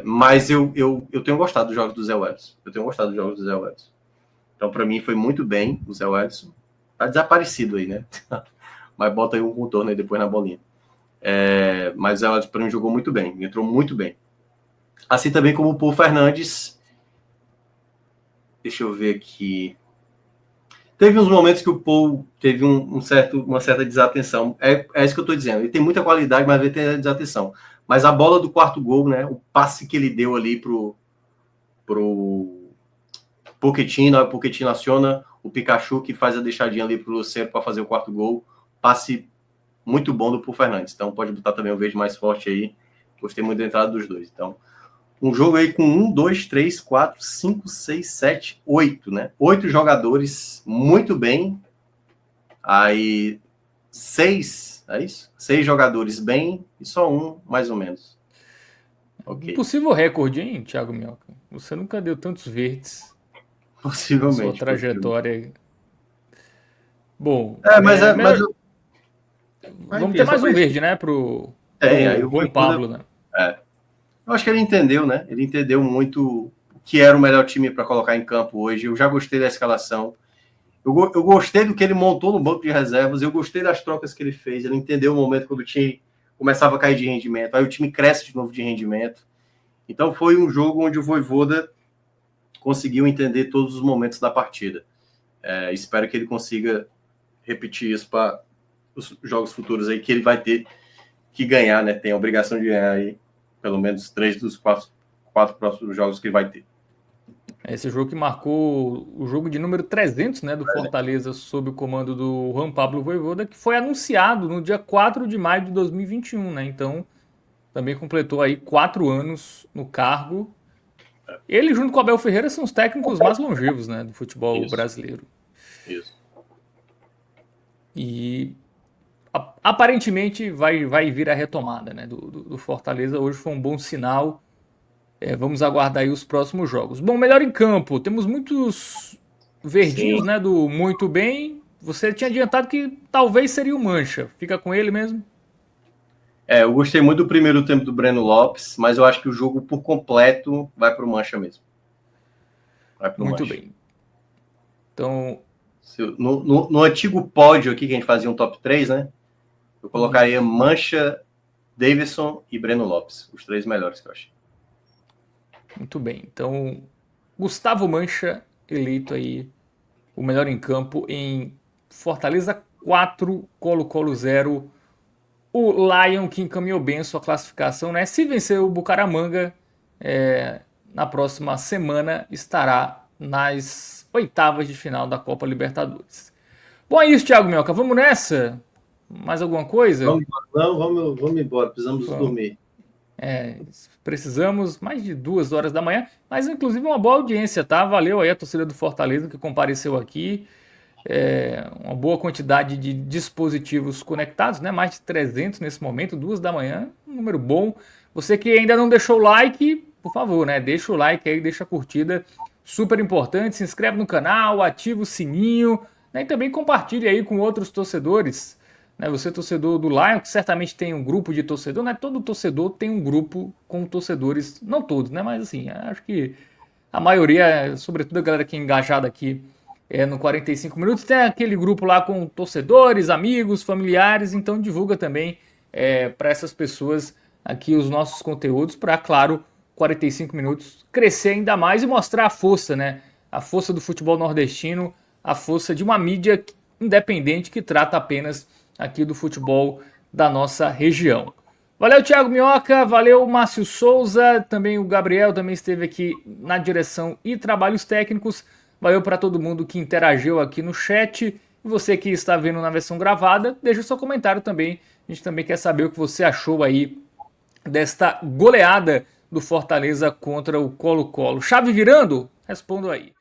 Mas eu tenho gostado dos jogos do Zé Wellison. Então, para mim, foi muito bem o Zé Wellison. Tá desaparecido aí, né? Mas bota aí um contorno aí depois na bolinha. Mas o Zé Wellison, para mim, jogou muito bem. Entrou muito bem. Assim também como o Paul Fernandes. Deixa eu ver aqui. Teve uns momentos que o Paul teve uma certa desatenção. É isso que eu estou dizendo. Ele tem muita qualidade, mas ele tem desatenção. Mas a bola do quarto gol, né? O passe que ele deu ali pro Pochettino, o Pochettino aciona o Pikachu, que faz a deixadinha ali pro Lucero para fazer o quarto gol. Passe muito bom do Paul Fernandes. Então pode botar também o verde mais forte aí. Gostei muito da entrada dos dois. Então, um jogo aí com 1, 2, 3, 4, 5, 6, 7, 8, né? 8 jogadores muito bem. Aí 6, é isso? 6 jogadores bem e só um mais ou menos. Ok. Possível recorde, hein, Thiago Minhoca? Você nunca deu tantos verdes na Possivelmente. sua trajetória. Bom, Mas vamos enfim, ter é só mais para um isso. verde, né, pro Aí o Juan Voivoda, Pablo, né? eu acho que ele entendeu, né? Ele entendeu muito o que era o melhor time para colocar em campo hoje. Eu já gostei da escalação. Eu gostei do que ele montou no banco de reservas. Eu gostei das trocas que ele fez. Ele entendeu o momento quando o time começava a cair de rendimento. Aí o time cresce de novo de rendimento. Então foi um jogo onde o Voivoda conseguiu entender todos os momentos da partida. Espero que ele consiga repetir isso para os jogos futuros aí, que ele vai ter que ganhar, né? Tem a obrigação de ganhar aí pelo menos 3 dos 4 próximos jogos que vai ter. Esse jogo que marcou o jogo de número 300, né, do Fortaleza sob o comando do Juan Pablo Voivoda, que foi anunciado no dia 4 de maio de 2021, né? Então, também completou aí 4 anos no cargo. Ele, junto com o Abel Ferreira, são os técnicos mais longevos, né, do futebol brasileiro. Isso. E aparentemente vai vir a retomada, né, do Fortaleza. Hoje foi um bom sinal. Vamos aguardar aí os próximos jogos. Bom, melhor em campo. Temos muitos verdinhos, Sim. né, do muito bem. Você tinha adiantado que talvez seria o Mancha. Fica com ele mesmo? Eu gostei muito do primeiro tempo do Breno Lopes, mas eu acho que o jogo por completo vai para o Mancha mesmo. Vai para o Muito Mancha. bem. Então, No antigo pódio aqui, que a gente fazia um top 3, né? Eu colocaria Mancha, Davidson e Breno Lopes. Os 3 melhores que eu achei. muito bem. Então, Gustavo Mancha, eleito aí o melhor em campo em Fortaleza 4, Colo-Colo 0. O Lion que encaminhou bem a sua classificação, né? Se vencer o Bucaramanga, na próxima semana estará nas oitavas de final da Copa Libertadores. Bom, é isso, Thiago Minhoca. Vamos nessa? Mais alguma coisa? Vamos embora. Precisamos Vamos. dormir. Precisamos mais de 2 horas da manhã, mas inclusive uma boa audiência, tá? Valeu aí a torcida do Fortaleza que compareceu aqui. Uma boa quantidade de dispositivos conectados, né? Mais de 300 nesse momento, 2 da manhã, um número bom. Você que ainda não deixou o like, por favor, né? Deixa o like aí, deixa a curtida, super importante. Se inscreve no canal, ativa o sininho, né? E também compartilhe aí com outros torcedores. Né? Você torcedor do Lion, que certamente tem um grupo de torcedor, né? Todo torcedor tem um grupo com torcedores, não todos, né? Mas assim, acho que a maioria, sobretudo a galera que é engajada aqui no 45 minutos, tem aquele grupo lá com torcedores, amigos, familiares, então divulga também para essas pessoas aqui os nossos conteúdos, para, claro, 45 minutos crescer ainda mais e mostrar a força, né? A força do futebol nordestino, a força de uma mídia independente que trata apenas aqui do futebol da nossa região. Valeu, Thiago Minhoca, valeu, Márcio Souza, também o Gabriel também esteve aqui na direção e trabalhos técnicos. Valeu para todo mundo que interagiu aqui no chat. E você que está vendo na versão gravada, deixa o seu comentário também. A gente também quer saber o que você achou aí desta goleada do Fortaleza contra o Colo-Colo. Chave virando? Respondo aí.